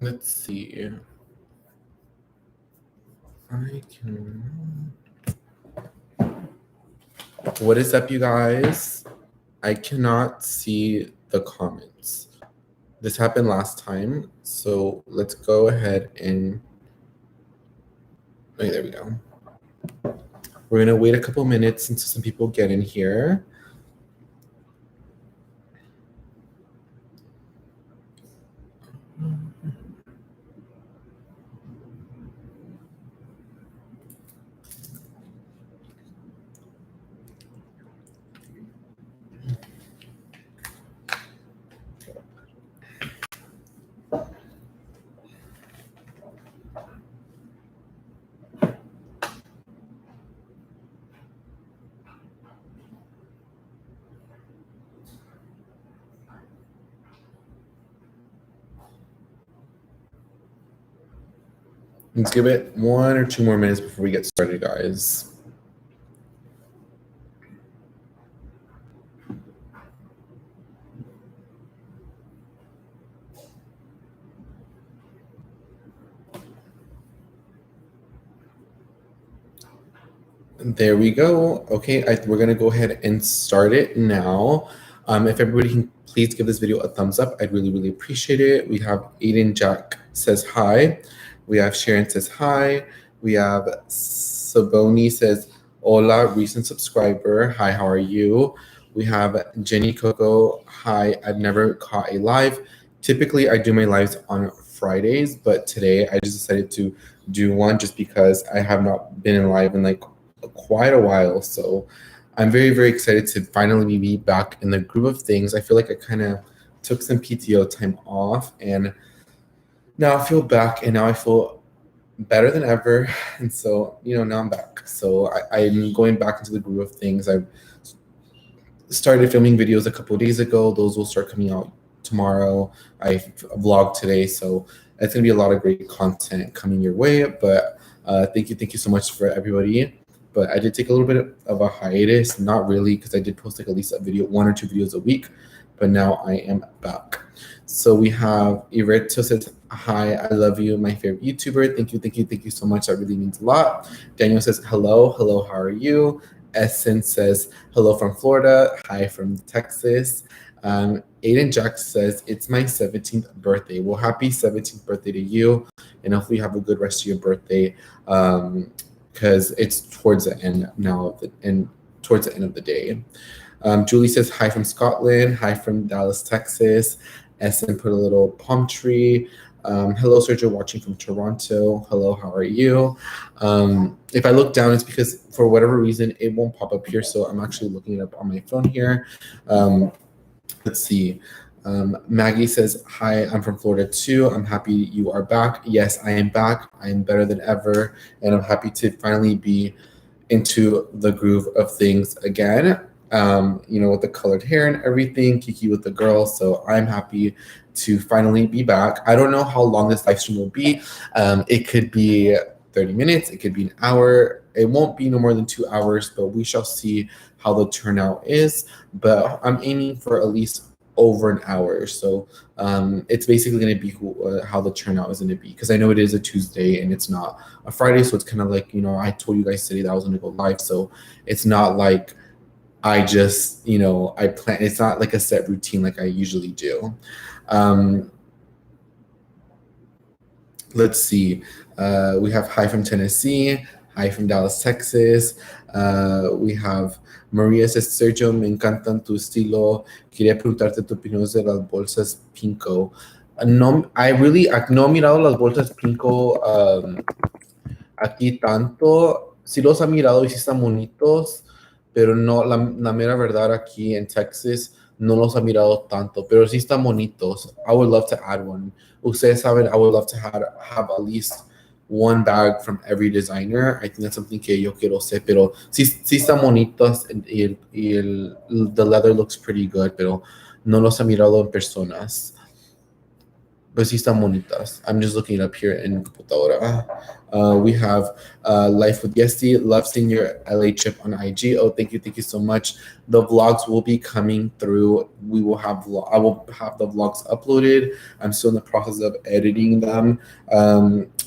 Let's see. I can. What is up, you guys? I cannot see the comments. This happened last time, so let's go ahead and. Okay, there we go. We're gonna wait a couple minutes until some people get in here. Let's give it 1 or 2 more minutes before we get started, guys. There we go. Okay, we're gonna go ahead and start it now. If everybody can please give this video a thumbs up, I'd really, really appreciate it. We have Aiden Jack says hi. We have Sharon says hi. We have Saboni says hola, recent subscriber. Hi, how are you? We have Jenny Coco. Hi, I've never caught a live. Typically, I do my lives on Fridays, but today I just decided to do one just because I have not been in live in like quite a while. So I'm very, very excited to finally be back in the groove of things. I feel like I kind of took some PTO time off and now I feel back and now I feel better than ever. And so, now I'm back. So I'm going back into the groove of things. I've started filming videos a couple of days ago. Those will start coming out tomorrow. I vlogged today. So it's going to be a lot of great content coming your way. But thank you so much for everybody. But I did take a little bit of a hiatus, not really, because I did post like at least a video, 1 or 2 videos a week, but now I am back. So we have Ireto says, hi, I love you, my favorite YouTuber. Thank you so much. That really means a lot. Daniel says, hello, how are you? Essence says, hello from Florida, hi from Texas. Aiden Jack says, it's my 17th birthday. Well, happy 17th birthday to you, and hopefully you have a good rest of your birthday. Because it's towards the end now towards the end of the day. Julie says hi from Scotland, hi from Dallas, Texas. Essen put a little palm tree. Hello, Sergio, watching from Toronto. Hello, how are you? If I look down, it's because for whatever reason it won't pop up here, so I'm actually looking it up on my phone here. Let's see. Maggie says, hi, I'm from Florida too. I'm happy you are back. Yes, I am back. I am better than ever. And I'm happy to finally be into the groove of things again. With the colored hair and everything, Kiki with the girls. So I'm happy to finally be back. I don't know how long this live stream will be. It could be 30 minutes. It could be an hour. It won't be no more than 2 hours, but we shall see how the turnout is. But I'm aiming for at least over an hour. So it's basically going to be how the turnout is going to be, because I know it is a Tuesday and it's not a Friday. So it's kind of like, I told you guys today that I was going to go live. So it's not like I just, I plan. It's not like a set routine like I usually do. Let's see. We have hi from Tennessee, hi from Dallas, Texas. We have Maria says, Sergio, me encantan tu estilo. Quería preguntarte tu opinión de las bolsas Pinko. No, no he mirado las bolsas Pinko aquí tanto. Sí los he mirado y sí están bonitos, pero no, la mera verdad aquí en Texas no los he mirado tanto, pero sí están bonitos. I would love to add one. Ustedes saben, I would love to have at least one bag from every designer. I think that's something que yo quiero hacer, pero sí están bonitos y the leather looks pretty good, pero no los he mirado en personas. Pues sí están bonitas. I'm just looking it up here in computadora. We have Life with Yesti. Love seeing your LA trip on IG. Oh, thank you so much. The vlogs will be coming through. We will have I will have the vlogs uploaded. I'm still in the process of editing them.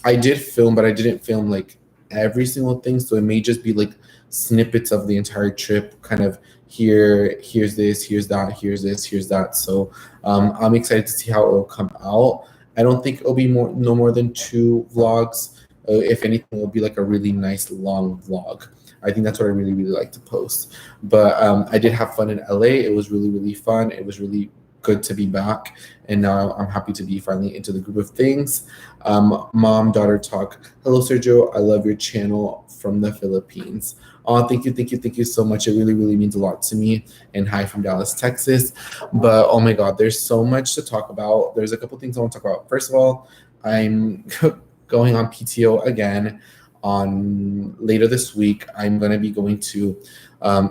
I did film, but I didn't film like every single thing, so it may just be like snippets of the entire trip, kind of here's this, here's that, here's this, here's that. So I'm excited to see how it will come out. I don't think it'll be no more than 2 vlogs. If anything, it'll be like a really nice long vlog. I think that's what I really like to post. But I did have fun in LA. It was really fun. It was really good to be back, and now I'm happy to be finally into the group of things. Mom daughter talk. Hello, Sergio. I love your channel from the Philippines. Oh, thank you so much. It really means a lot to me. And hi from Dallas, Texas. But oh my God, there's so much to talk about. There's a couple things I want to talk about. First of all, I'm going on PTO again on later this week. I'm going to be going to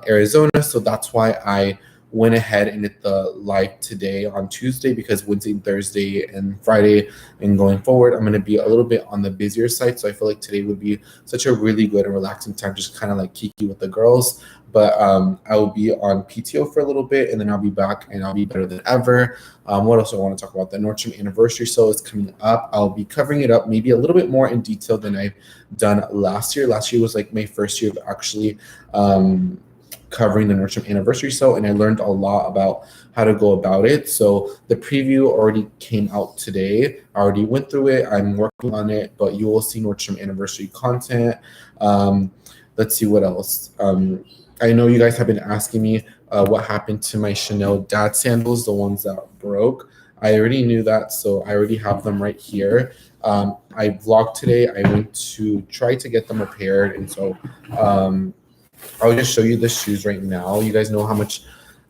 Arizona, so that's why I went ahead and did the live today on Tuesday, because Wednesday, Thursday, and Friday and going forward, I'm going to be a little bit on the busier side. So I feel like today would be such a really good and relaxing time, just kind of like kiki with the girls. But I will be on PTO for a little bit, and then I'll be back and I'll be better than ever. What else do I want to talk about? The Nordstrom anniversary sale is coming up. I'll be covering it up maybe a little bit more in detail than I've done last year. Last year was like my first year of actually covering the Nordstrom anniversary sale, and I learned a lot about how to go about it. So the preview already came out today. I already went through it. I'm working on it, but you will see Nordstrom anniversary content. Let's see what else. I know you guys have been asking me what happened to my Chanel dad sandals, the ones that broke. I already knew that, so I already have them right here. I vlogged today. I went to try to get them repaired, and so I'll just show you the shoes right now. You guys know how much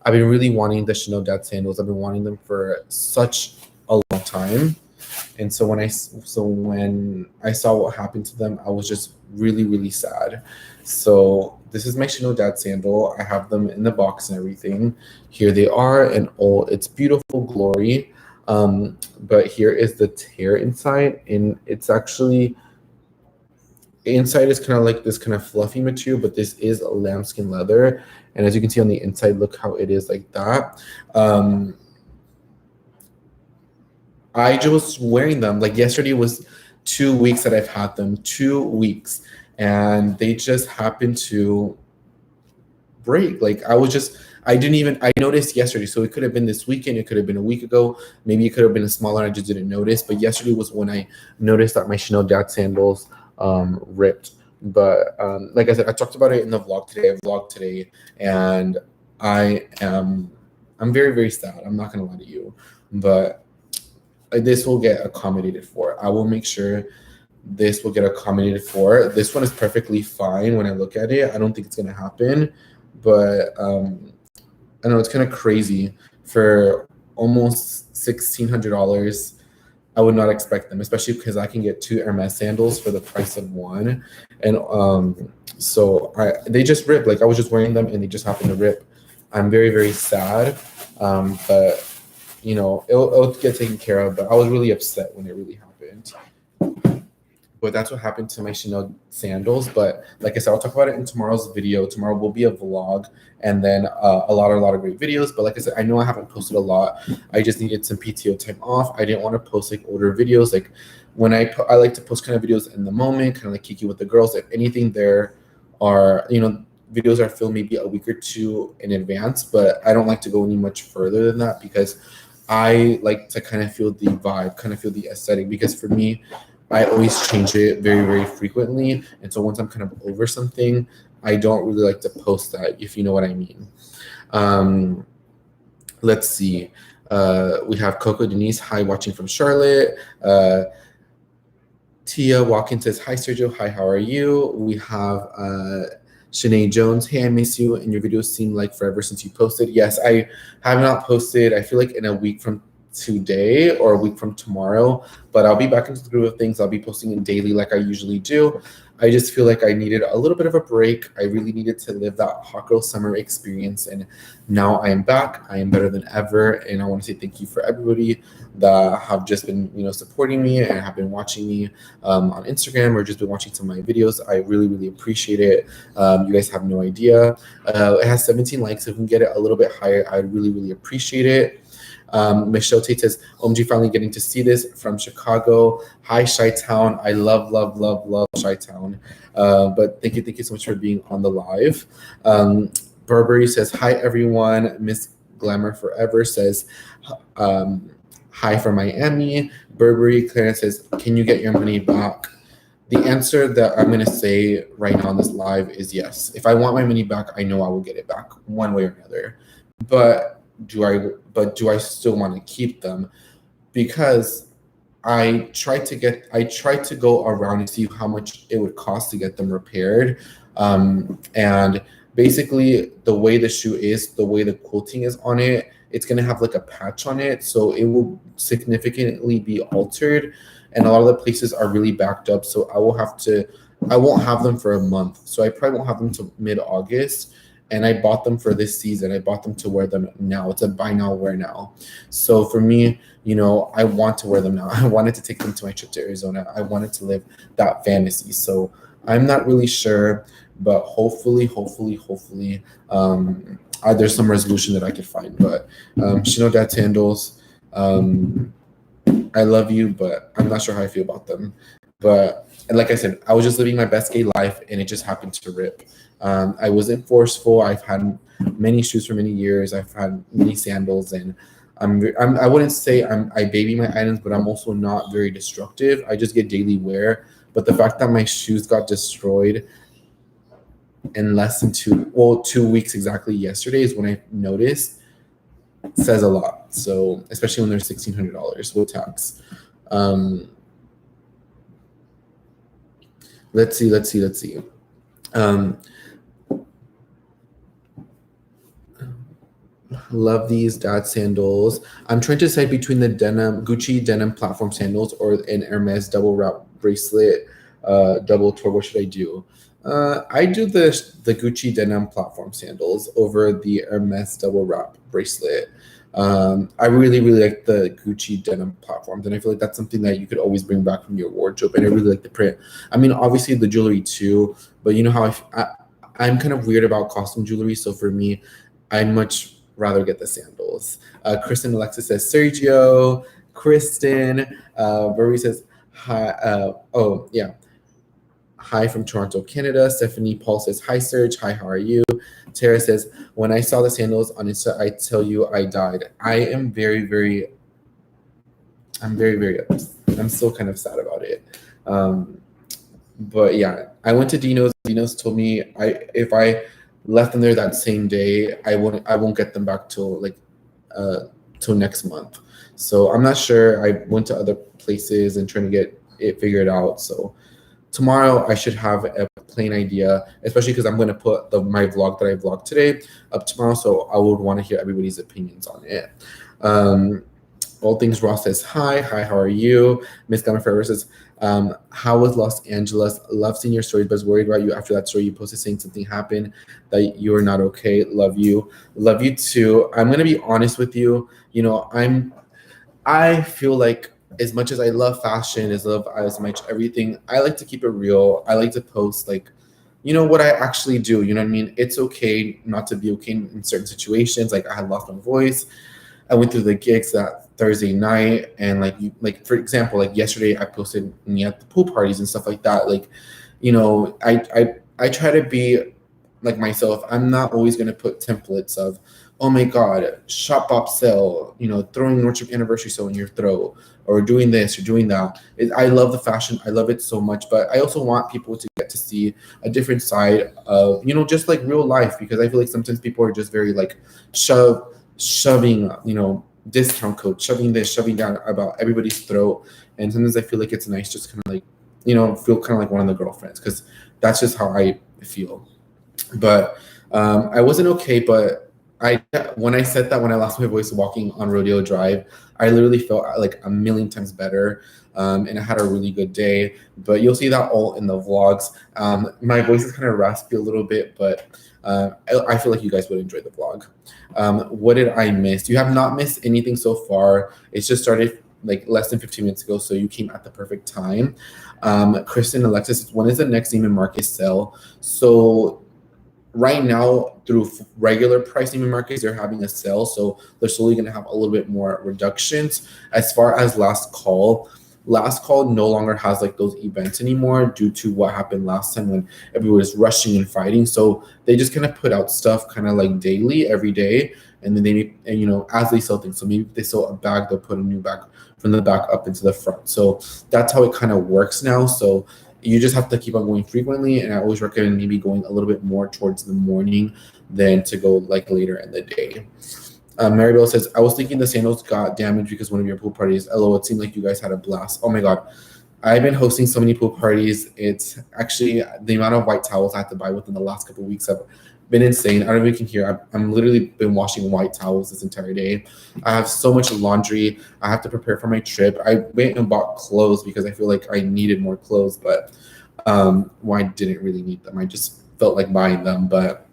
I've been really wanting the Chanel dad sandals. I've been wanting them for such a long time. And so when I saw what happened to them, I was just really sad. So this is my Chanel dad sandal. I have them in the box and everything. Here they are in all its beautiful glory. But here is the tear inside, and it's actually inside is kind of like this kind of fluffy material, but this is a lambskin leather. And as you can see on the inside, look how it is like that. I just was wearing them like yesterday was 2 weeks that I've had them, 2 weeks, and they just happened to break. Like I noticed yesterday. So it could have been this weekend, it could have been a week ago, maybe it could have been a smaller, I just didn't notice. But yesterday was when I noticed that my Chanel dad sandals ripped. But like I said, I talked about it in the vlog today. I vlogged today, and I'm very sad. I'm not gonna lie to you, but this will get accommodated for. I will make sure this will get accommodated for. This one is perfectly fine when I look at it. I don't think it's gonna happen, but I know it's kind of crazy for almost $1,600. I would not expect them, especially because I can get 2 Hermes sandals for the price of 1. And so they just ripped. Like I was just wearing them and they just happened to rip. I'm very sad. But you know, it'll get taken care of. But I was really upset when it really happened. But that's what happened to my Chanel sandals. But like I said, I'll talk about it in tomorrow's video. Tomorrow will be a vlog, and then a lot of great videos. But like I said, I know I haven't posted a lot. I just needed some PTO time off. I didn't want to post like older videos. Like when I like to post kind of videos in the moment, kind of like kiki with the girls. If anything, there are, you know, videos are filmed maybe a week or 2 in advance. But I don't like to go any much further than that, because I like to kind of feel the vibe, kind of feel the aesthetic. Because for me, I always change it very frequently. And so once I'm kind of over something, I don't really like to post that, if you know what I mean. Let's see. We have Coco Denise, hi, watching from Charlotte. Tia Watkins says, hi, Sergio. Hi, how are you? We have Shanae Jones, hey, I miss you. And your videos seem like forever since you posted. Yes, I have not posted, I feel like in a week from today or a week from tomorrow, but I'll be back into the groove of things. I'll be posting it daily like I usually do. I just feel like I needed a little bit of a break. I really needed to live that hot girl summer experience. And now I am back. I am better than ever. And I want to say thank you for everybody that have just been, supporting me and have been watching me on Instagram or just been watching some of my videos. I really, really appreciate it. You guys have no idea. It has 17 likes. If we can get it a little bit higher, I really, really appreciate it. Michelle Tate says, OMG, finally getting to see this from Chicago. Hi, Chi-Town. I love, love, love, love Chi-Town. But thank you so much for being on the live. Burberry says, hi, everyone. Miss Glamour Forever says, hi from Miami. Burberry Clarence says, can you get your money back? The answer that I'm going to say right now on this live is yes. If I want my money back, I know I will get it back one way or another. But do I still want to keep them? Because I tried to go around and see how much it would cost to get them repaired. And basically the way the shoe is, the way the quilting is on it, it's going to have like a patch on it. So it will significantly be altered. And a lot of the places are really backed up. So I won't have them for a month. So I probably won't have them till mid-August. And I bought them for this season. I bought them to wear them now. It's a buy now, wear now. So for me, I want to wear them now. I wanted to take them to my trip to Arizona. I wanted to live that fantasy. So I'm not really sure, but hopefully, there's some resolution that I could find. But Chanel Dad Sandals, I love you, but I'm not sure how I feel about them. But like I said, I was just living my best gay life, and it just happened to rip. I wasn't forceful. I've had many shoes for many years. I've had many sandals, and I wouldn't say I baby my items, but I'm also not very destructive. I just get daily wear. But the fact that my shoes got destroyed in less than 2 weeks exactly yesterday is when I noticed, says a lot. So especially when they're $1,600 with tax. Let's see. Love these dad sandals. I'm trying to decide between the Gucci denim platform sandals or an Hermes double wrap bracelet, double tour. What should I do? I do the Gucci denim platform sandals over the Hermes double wrap bracelet. I really, really like the Gucci denim platforms, and I feel like that's something that you could always bring back from your wardrobe. And I really like the print. I mean, obviously the jewelry too, but you know how I'm kind of weird about costume jewelry. So for me, I'd much rather get the sandals. Kristen Alexis says, Sergio. Kristen. Burry says, hi. Oh, yeah. Hi from Toronto, Canada. Stephanie Paul says, hi, Serge. Hi, how are you? Tara says, when I saw the sandals on Insta, I tell you I died. I am very, very upset. I'm still kind of sad about it. But yeah, I went to Dino's. Dino's told me if I left them there that same day, I won't get them back till next month. So I'm not sure. I went to other places and trying to get it figured out. So tomorrow I should have a plain idea, especially because I'm going to put my vlog that I vlogged today up tomorrow. So I would want to hear everybody's opinions on it. All Things Ross says, hi, how are you? Miss Gamma Forever says, how was Los Angeles? Love seeing your stories, but was worried about you after that story you posted saying something happened, that you are not okay. Love you too. I'm going to be honest with you. I feel like as much as I love fashion, as much everything, I like to keep it real. I like to post what I actually do. You know what I mean? It's okay not to be okay in certain situations. Like I had lost my voice. I went through the gigs that Thursday night, and for example, yesterday I posted me at the pool parties and stuff like that. I try to be like myself. I'm not always gonna put templates of, oh my God, shop bop sale, throwing Nordstrom anniversary sale in your throat, or doing this or doing that. I love the fashion. I love it so much, but I also want people to get to see a different side of, just like real life, because I feel like sometimes people are just very shoving, discount code, shoving this, shoving that about everybody's throat. And sometimes I feel like it's nice just kind of feel kind of like one of the girlfriends, because that's just how I feel. But I wasn't okay, but when I said that when I lost my voice walking on Rodeo Drive, I literally felt like a million times better. And I had a really good day. But you'll see that all in the vlogs. My voice is kind of raspy a little bit, but I feel like you guys would enjoy the vlog. What did I miss? You have not missed anything so far. It's just started like less than 15 minutes ago, so you came at the perfect time. Kristen, Alexis, when is the next Neiman Marcus sale? So right now, through regular price Neiman Marcus, they're having a sale, so they're slowly going to have a little bit more reductions. As far as last call no longer has like those events anymore due to what happened last time when everyone was rushing and fighting. So they just kind of put out stuff kind of like daily, every day, and then and as they sell things. So maybe if they sell a bag, they'll put a new bag from the back up into the front. So that's how it kind of works now. So you just have to keep on going frequently, and I always recommend maybe going a little bit more towards the morning than to go like later in the day. Maribel says, I was thinking the sandals got damaged because one of your pool parties. LOL, it seemed like you guys had a blast. Oh my God. I've been hosting so many pool parties. It's actually the amount of white towels I had to buy within the last couple of weeks have been insane. I don't know if you can hear. I'm literally been washing white towels this entire day. I have so much laundry. I have to prepare for my trip. I went and bought clothes because I feel like I needed more clothes, but I didn't really need them. I just felt like buying them. But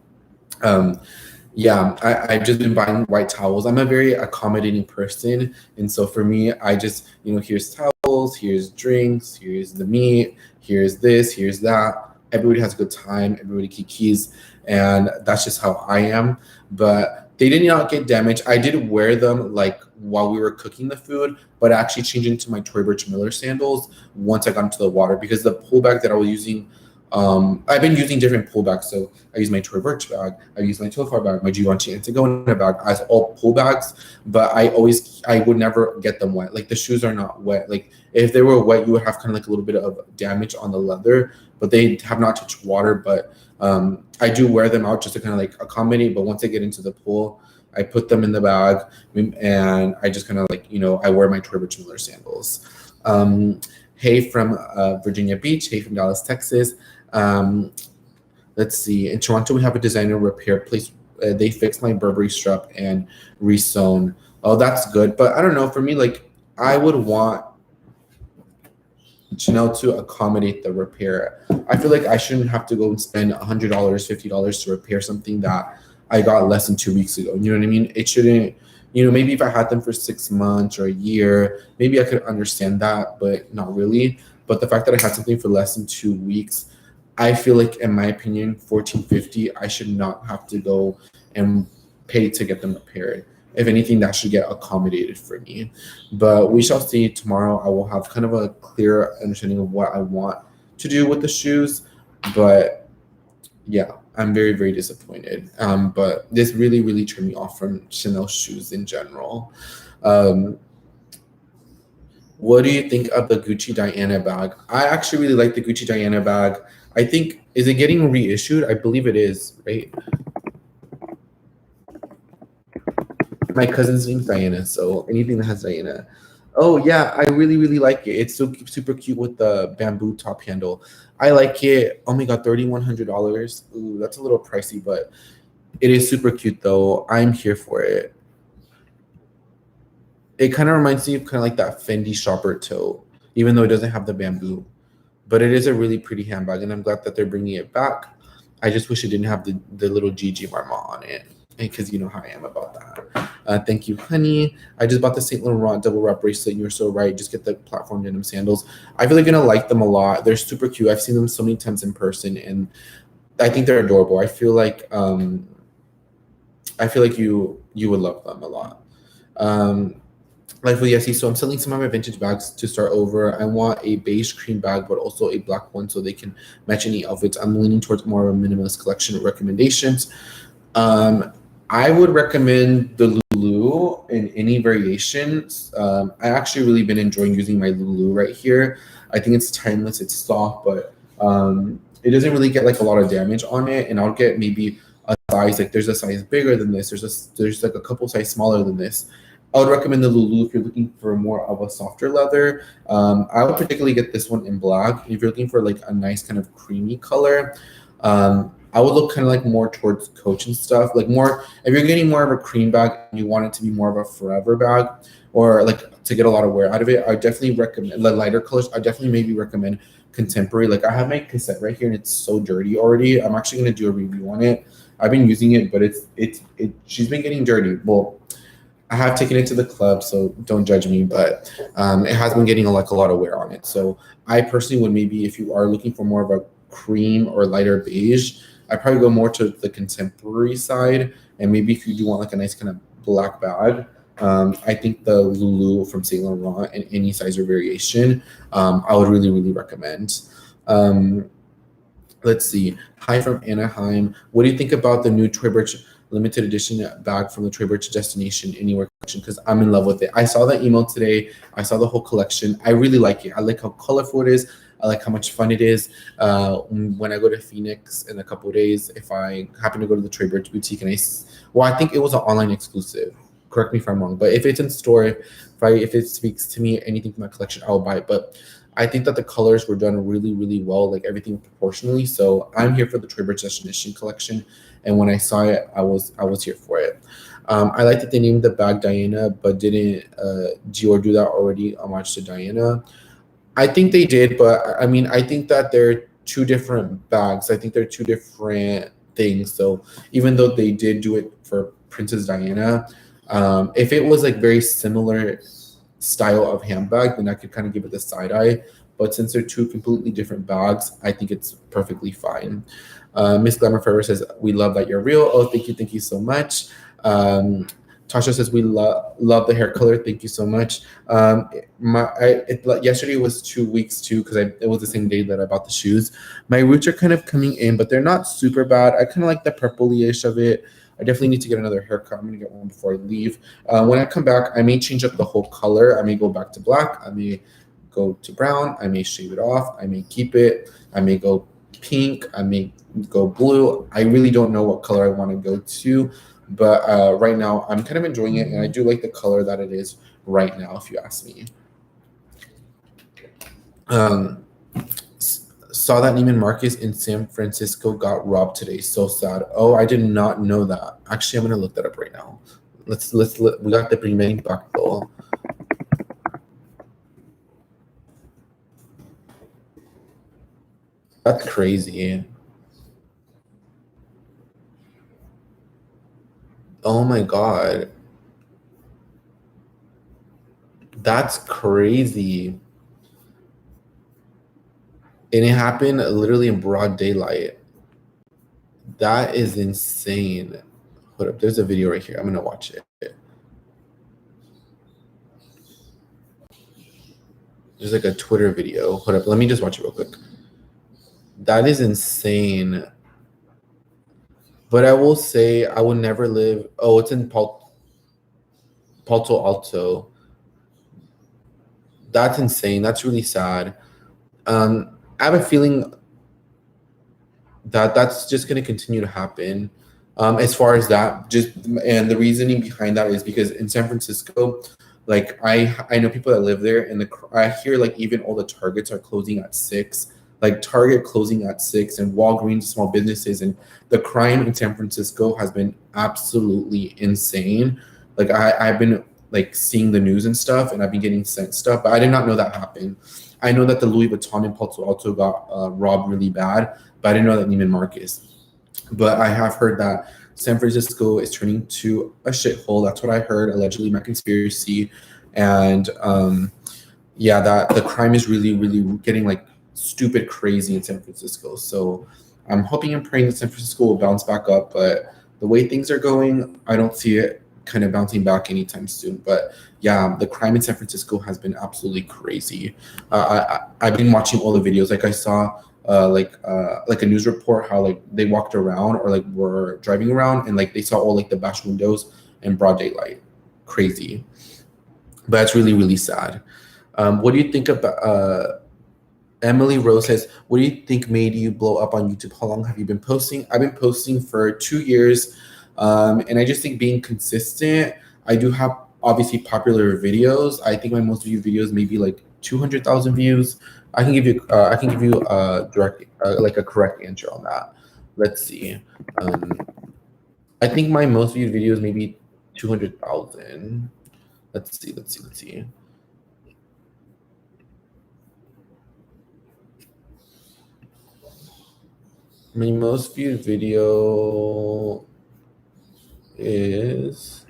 yeah, I've just been buying white towels. I'm a very accommodating person. And so for me, I just, here's towels, here's drinks, here's the meat, here's this, here's that. Everybody has a good time. Everybody kikis. And that's just how I am. But they did not get damaged. I did wear them like while we were cooking the food, but I actually changed into my Tory Burch Miller sandals once I got into the water because the pull bag that I was using, I've been using different pull bags. So I use my Tory Burch bag, I use my Tofar bag, my Givenchy Antigona bag as all pull bags, but I would never get them wet. Like the shoes are not wet. Like if they were wet, you would have kind of like a little bit of damage on the leather, but they have not touched water. But I do wear them out just to kind of like accommodate. But once I get into the pool, I put them in the bag and I just kind of like, I wear my Tory Burch Miller sandals. Hey from Virginia Beach. Hey from Dallas, Texas. Let's see. In Toronto, we have a designer repair place. They fixed my Burberry strap and resewn. Oh, that's good. But I don't know. For me, like I would want Chanel to accommodate the repair. I feel like I shouldn't have to go and spend $100, $50 to repair something that I got less than 2 weeks ago. You know what I mean? It shouldn't, maybe if I had them for 6 months or a year, maybe I could understand that, but not really. But the fact that I had something for less than 2 weeks, I feel like, in my opinion, $1,450, I should not have to go and pay to get them repaired. If anything, that should get accommodated for me. But we shall see tomorrow. I will have kind of a clear understanding of what I want to do with the shoes. But yeah, I'm very, very disappointed. But this really, really turned me off from Chanel shoes in general. What do you think of the Gucci Diana bag? I actually really like the Gucci Diana bag. I think, is it getting reissued? I believe it is, right? My cousin's name's Diana, so anything that has Diana. Oh yeah, I really, really like it. It's so super cute with the bamboo top handle. I like it. Oh my God, $3,100. Ooh, that's a little pricey, but it is super cute though. I'm here for it. It kind of reminds me of kind of like that Fendi shopper tote, even though it doesn't have the bamboo. But it is a really pretty handbag, and I'm glad that they're bringing it back. I just wish it didn't have the little Gigi Marmont on it, because you know how I am about that. Thank you, honey. I just bought the Saint Laurent double wrap bracelet. You're so right. Just get the platform denim sandals. I feel like gonna like them a lot. They're super cute. I've seen them so many times in person, and I think they're adorable. I feel like you would love them a lot. Like for Yessie, so I'm selling some of my vintage bags to start over. I want a beige cream bag, but also a black one so they can match any outfits. I'm leaning towards more of a minimalist collection recommendations. I would recommend the Lulu in any variations. I actually really been enjoying using my Lulu right here. I think it's timeless, it's soft, but it doesn't really get like a lot of damage on it. And I'll get maybe a size, like there's a size bigger than this. There's like a couple size smaller than this. I would recommend the Lulu if you're looking for more of a softer leather. I would particularly get this one in black. If you're looking for like a nice kind of creamy color, I would look kind of like more towards Coach and stuff. Like more, if you're getting more of a cream bag and you want it to be more of a forever bag, or like to get a lot of wear out of it, I definitely recommend the lighter colors. I definitely maybe recommend Contemporary. Like I have my cassette right here and it's so dirty already. I'm actually gonna do a review on it. I've been using it, but she's been getting dirty. Well, I have taken it to the club, so don't judge me, but it has been getting like a lot of wear on it. So I personally would maybe, if you are looking for more of a cream or lighter beige, I'd probably go more to the Contemporary side. And maybe if you do want like a nice kind of black bag, I think the Lulu from Saint Laurent in any size or variation, I would really, really recommend. Um, let's see. Hi from Anaheim. What do you think about the new Tory Burch limited edition bag from the Tory Burch Destination Anywhere collection? Because I'm in love with it. I saw that email today. I saw the whole collection. I really like it. I like how colorful it is. I like how much fun it is. When I go to Phoenix in a couple of days, if I happen to go to the Tory Burch boutique and I think it was an online exclusive. Correct me if I'm wrong, but if it's in store, if it speaks to me, anything from my collection, I will buy it. But I think that the colors were done really, really well, like everything proportionally. So I'm here for the Tory Burch Destination collection, and when I saw it, I was here for it. I like that they named the bag Diana, but didn't Dior do that already? Homage to Diana. I think they did, but I mean, I think that they're two different bags. I think they're two different things. So even though they did do it for Princess Diana, if it was like very similar style of handbag, then I could kind of give it the side eye. But since they're two completely different bags, I think it's perfectly fine. Miss Glamour Forever says, "We love that you're real." Oh, thank you so much. Tasha says, "We love the hair color. Thank you so much." Yesterday was 2 weeks too, because it was the same day that I bought the shoes. My roots are kind of coming in, but they're not super bad. I kind of like the purpley-ish of it. I definitely need to get another haircut. I'm gonna get one before I leave. When I come back, I may change up the whole color. I may go back to black. I may go to brown. I may shave it off. I may keep it. I may go pink. I may go blue. I really don't know what color I want to go to, but right now I'm kind of enjoying it, and I do like the color that it is right now, if you ask me. Saw that Neiman Marcus in San Francisco got robbed today. So sad. Oh, I did not know that. Actually, I'm gonna look that up right now. We got the remaining back though. That's crazy. Oh my god. That's crazy. And it happened literally in broad daylight. That is insane. Hold up, there's a video right here. I'm gonna watch it. There's like a Twitter video. Hold up, let me just watch it real quick. That is insane. But I will say I will never live. Oh, it's in Palo Alto. That's insane. That's really sad. I have a feeling that that's just going to continue to happen. As far as that, and the reasoning behind that is because in San Francisco, like I know people that live there, and I hear like even all the Targets are closing at 6, like Target closing at 6, and Walgreens, small businesses, and the crime in San Francisco has been absolutely insane. Like I've been like seeing the news and stuff, and I've been getting sent stuff, but I did not know that happened. I know that the Louis Vuitton in Palo Alto got robbed really bad, but I didn't know that Neiman Marcus. But I have heard that San Francisco is turning to a shithole. That's what I heard, allegedly, my conspiracy. And yeah, that the crime is really, really getting like stupid crazy in San Francisco. So I'm hoping and praying that San Francisco will bounce back up. But the way things are going, I don't see it kind of bouncing back anytime soon. But yeah, the crime in San Francisco has been absolutely crazy. I've been watching all the videos. Like I saw like a news report how like they walked around or like were driving around and like they saw all like the bashed windows in broad daylight. Crazy. But it's really, really sad. What do you think about Emily Rose says, what do you think made you blow up on YouTube? How long have you been posting? I've been posting for 2 years. And I just think being consistent, I do have obviously popular videos. I think my most viewed videos maybe like 200,000 views. I can give you a direct like a correct answer on that. let's see. I think my most viewed video is maybe 200,000. Let's see. My most viewed video is,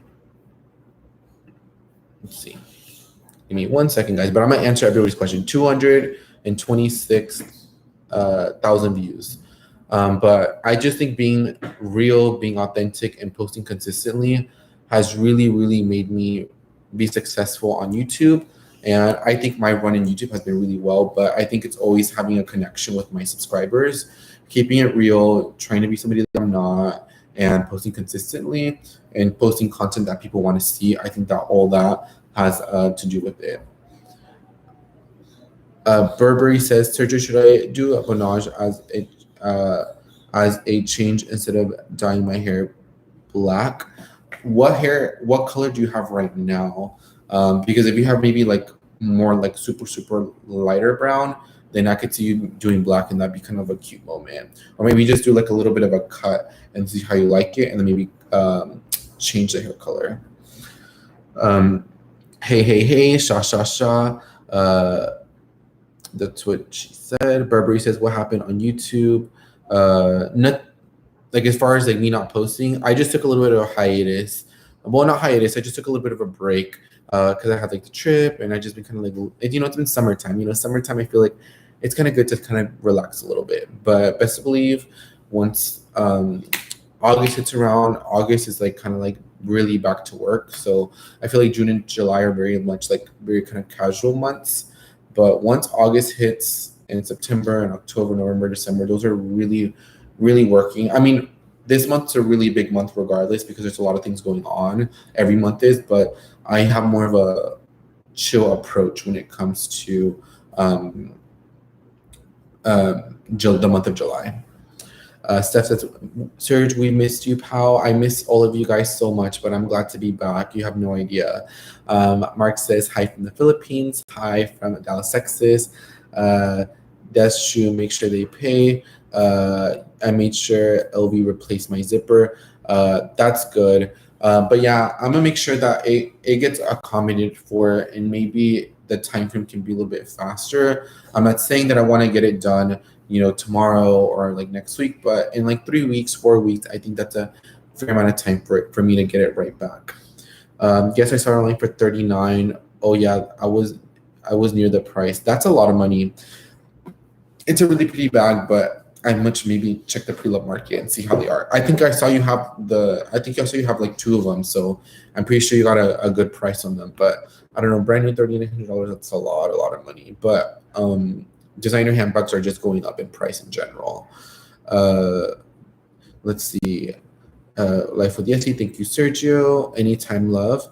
let's see. Give me 1 second, guys, but I'm gonna answer everybody's question. 226,000 views. But I just think being real, being authentic, and posting consistently has really, really made me be successful on YouTube. And I think my run in YouTube has been really well, but I think it's always having a connection with my subscribers, keeping it real, trying to be somebody that I'm not, and posting consistently and posting content that people want to see. I think that all that has to do with it. Burberry says, Sergio, should I do a Bonage as a change instead of dyeing my hair black? What color do you have right now? Because if you have maybe like more like super lighter brown, then I could see you doing black, and that'd be kind of a cute moment. Or maybe just do like a little bit of a cut and see how you like it, and then maybe change the hair color. Hey, sha. That's what she said. Burberry says, what happened on YouTube? Not like, as far as like me not posting, I just took a little bit of a hiatus. Well, not hiatus. I just took a little bit of a break because I had like the trip, and I just been kind of like, it's been summertime. Summertime, I feel like it's kind of good to kind of relax a little bit. But best to believe, once August hits around, August is like kind of like really back to work. So I feel like June and July are very much like very kind of casual months. But once August hits, and September and October, November, December, those are really, really working. I mean, this month's a really big month regardless, because there's a lot of things going on. Every month is, but I have more of a chill approach when it comes to the month of July. Steph says, Serge, we missed you, pal. I miss all of you guys so much, but I'm glad to be back. You have no idea. Mark says, hi from the Philippines. Hi from Dallas, Texas. That's true. Make sure they pay. I made sure LV replaced my zipper. That's good. But yeah, I'm gonna make sure that it gets accommodated for, and maybe the time frame can be a little bit faster. I'm not saying that I want to get it done, tomorrow or like next week, but in like 3 weeks, 4 weeks, I think that's a fair amount of time for me to get it right back. Yes, I saw it online for $39. Oh yeah, I was near the price. That's a lot of money. It's a really pretty bag, but I much maybe check the pre-love market and see how they are. I think I saw you have like 2 of them, so I'm pretty sure you got a good price on them. But I don't know, brand new $3,900, that's a lot of money. But designer handbags are just going up in price in general. Let's see. Life with Yeti, thank you, Sergio. Anytime, love.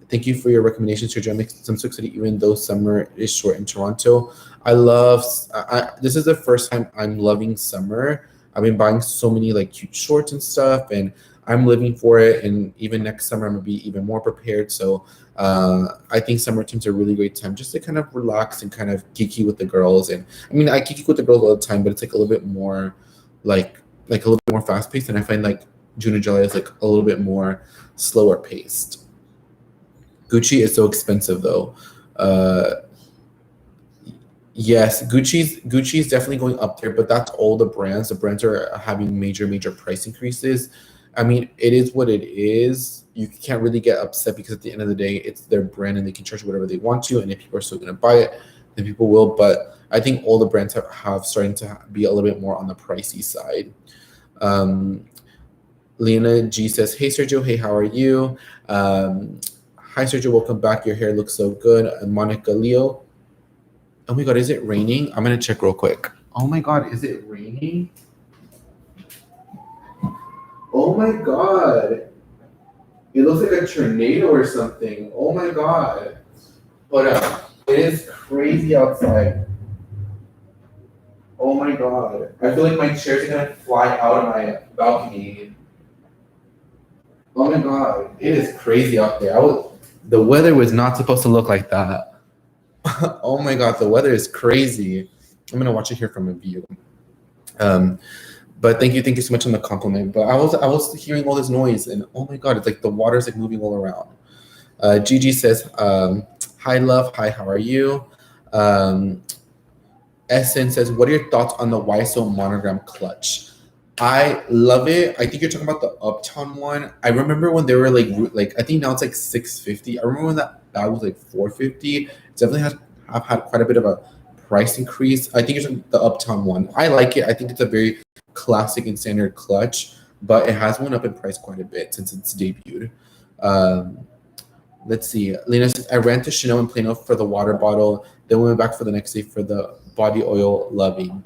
Thank you for your recommendation, Sergio. I'm so excited, even though summer is short in Toronto. This is the first time I'm loving summer. I've been buying so many like cute shorts and stuff, and I'm living for it. And even next summer, I'm gonna be even more prepared. So I think summer time's a really great time just to kind of relax and kind of geeky with the girls. And I mean, I geeky with the girls all the time, but it's like a little bit more like a little bit more fast paced. And I find like June and July is like a little bit more slower paced. Gucci is so expensive though. Yes, Gucci's definitely going up there, but that's all the brands. The brands are having major price increases. I mean, it is what it is. You can't really get upset, because at the end of the day, it's their brand and they can charge whatever they want to. And if people are still going to buy it, then people will. But I think all the brands have starting to be a little bit more on the pricey side. Lena G says, hey, Sergio. Hey, how are you? Hi, Sergio. Welcome back. Your hair looks so good. And Monica Leo. Oh my God, is it raining? I'm going to check real quick. Oh my God, is it raining? Oh my God. It looks like a tornado or something. Oh my God. Hold up. It is crazy outside. Oh my God. I feel like my chair's going to fly out of my balcony. Oh my God. It is crazy out there. The weather was not supposed to look like that. Oh my God, the weather is crazy. I'm going to watch it here from a view. But thank you so much on the compliment. But I was hearing all this noise, and oh my god, it's like the water's like moving all around. Gigi says, "Hi, love. Hi, how are you?" Um, Essen says, "What are your thoughts on the YSL monogram clutch?" I love it. I think you're talking about the Uptown one. I remember when they were like I think now it's like 650. I remember when that bag was like 450. It's definitely have had quite a bit of a price increase. I think it's the Uptown one. I like it. I think it's a very classic and standard clutch, but it has went up in price quite a bit since it's debuted. Um, Let's see. Lena says, I ran to Chanel in Plano for the water bottle, then went back for the next day for the body oil loving.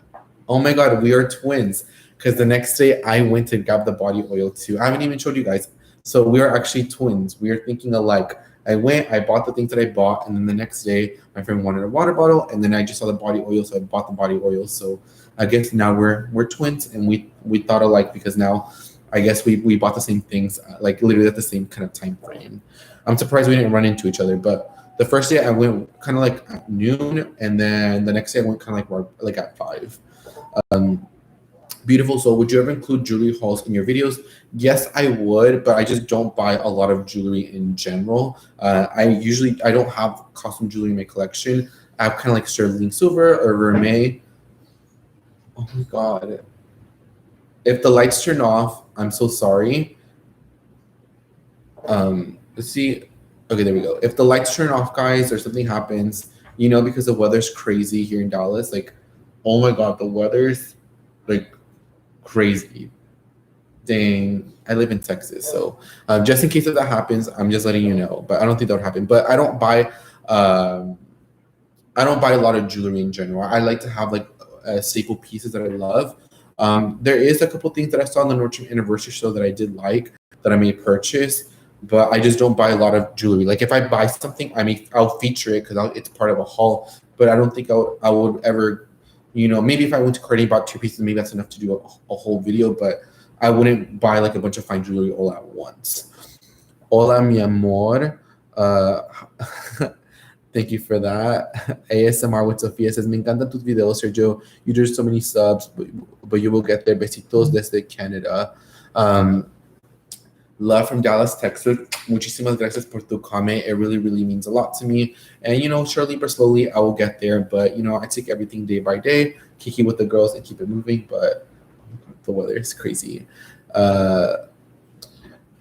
Oh my God, we are twins. Because the next day I went to grab the body oil too. I haven't even showed you guys. So we are actually twins. We are thinking alike. I went, I bought the things that I bought, and then the next day my friend wanted a water bottle, and then I just saw the body oil, so I bought the body oil. So I guess now we're twins, and we thought alike because now I guess we bought the same things, like literally at the same kind of time frame. I'm surprised we didn't run into each other, but the first day I went kind of like at noon, and then the next day I went kind of like at 5. Um, Beautiful. So, would you ever include jewelry hauls in your videos? Yes, I would, but I just don't buy a lot of jewelry in general. I don't have costume jewelry in my collection. I have kind of like sterling silver or vermeil. Oh my god! If the lights turn off, I'm so sorry. Let's see. Okay, there we go. If the lights turn off, guys, or something happens, because the weather's crazy here in Dallas. Like, oh my god, the weather's like crazy. Dang, I live in Texas, so just in case if that happens, I'm just letting you know. But I don't think that would happen. But I don't buy a lot of jewelry in general. I like to have like staple pieces that I love. There is a couple things that I saw on the Nordstrom Anniversary show that I did like that I may purchase, but I just don't buy a lot of jewelry. Like if I buy something, I'll feature it because it's part of a haul. But I don't think I would ever, maybe if I went to Cardi and bought 2 pieces, maybe that's enough to do a whole video. But I wouldn't buy like a bunch of fine jewelry all at once. Hola, mi amor. Uh, Thank you for that. ASMR with Sofia says, Me encantan tus videos, Sergio. You do so many subs, but you will get there. Besitos desde Canada. Love from Dallas, Texas. Muchísimas gracias por tu comment. It really, really means a lot to me. And, surely but slowly, I will get there. But, I take everything day by day, kiki with the girls, and keep it moving. But the weather is crazy.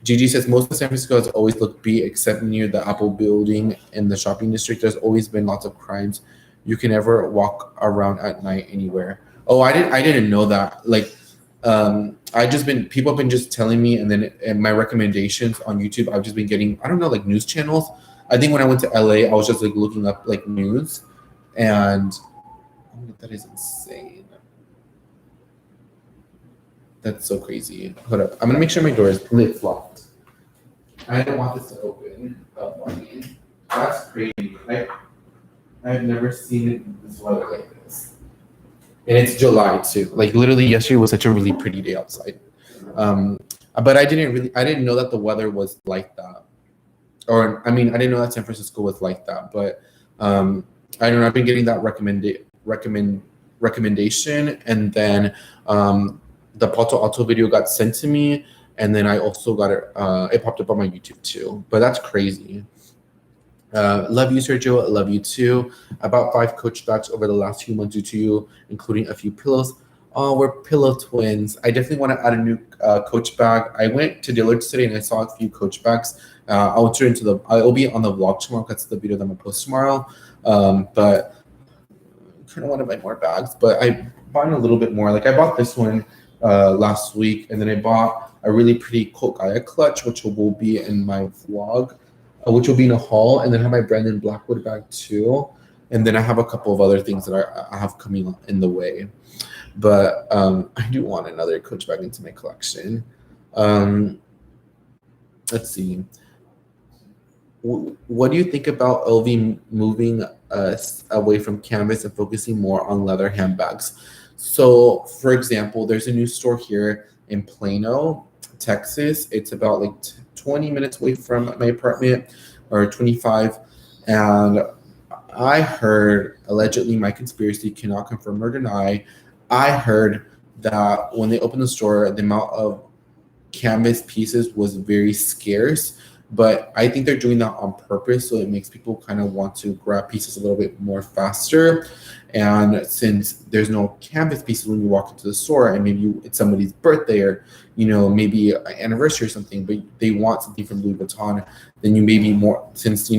Gigi says, most of San Francisco has always looked beat, except near the Apple building in the shopping district. There's always been lots of crimes. You can never walk around at night anywhere. Oh, I didn't know that. Like, people have been just telling me, and then my recommendations on YouTube, I've just been getting, I don't know, like news channels. I think when I went to LA, I was just like looking up like news, and oh, that is insane. That's so crazy. Hold up. I'm gonna make sure my door is locked. I don't want this to open up on me. That's crazy. I've never seen this weather like this. And it's July too. Like literally yesterday was such a really pretty day outside. But I didn't know that the weather was like that. Or I didn't know that San Francisco was like that. But I don't know. I've been getting that recommendation, and then the Palo Alto video got sent to me, and then I also got it. It popped up on my YouTube too. But that's crazy. Love you, Sergio. Love you too. About 5 Coach bags over the last few months due to you, including a few pillows. Oh, we're pillow twins. I definitely want to add a new Coach bag. I went to Dillard's today and I saw a few Coach bags. I'll turn into I'll be on the vlog tomorrow. That's the video that I'm gonna post tomorrow. But I kind of want to buy more bags. But I bought a little bit more. Like I bought this one last week, and then I bought a really pretty Kokaya clutch, which will be in my vlog, which will be in a haul, and then I have my Brandon Blackwood bag too, and then I have a couple of other things that I have coming in the way, but I do want another Coach bag into my collection. Let's see. What do you think about LV moving us away from canvas and focusing more on leather handbags? So, for example, there's a new store here in Plano, Texas. It's about like 20 minutes away from my apartment, or 25. And I heard, allegedly, my conspiracy cannot confirm or deny, I heard that when they opened the store, the amount of canvas pieces was very scarce, but I think they're doing that on purpose, so it makes people kind of want to grab pieces a little bit more faster. And since there's no canvas pieces when you walk into the store, and maybe it's somebody's birthday, or maybe an anniversary or something, but they want something from Louis Vuitton, then you maybe more, since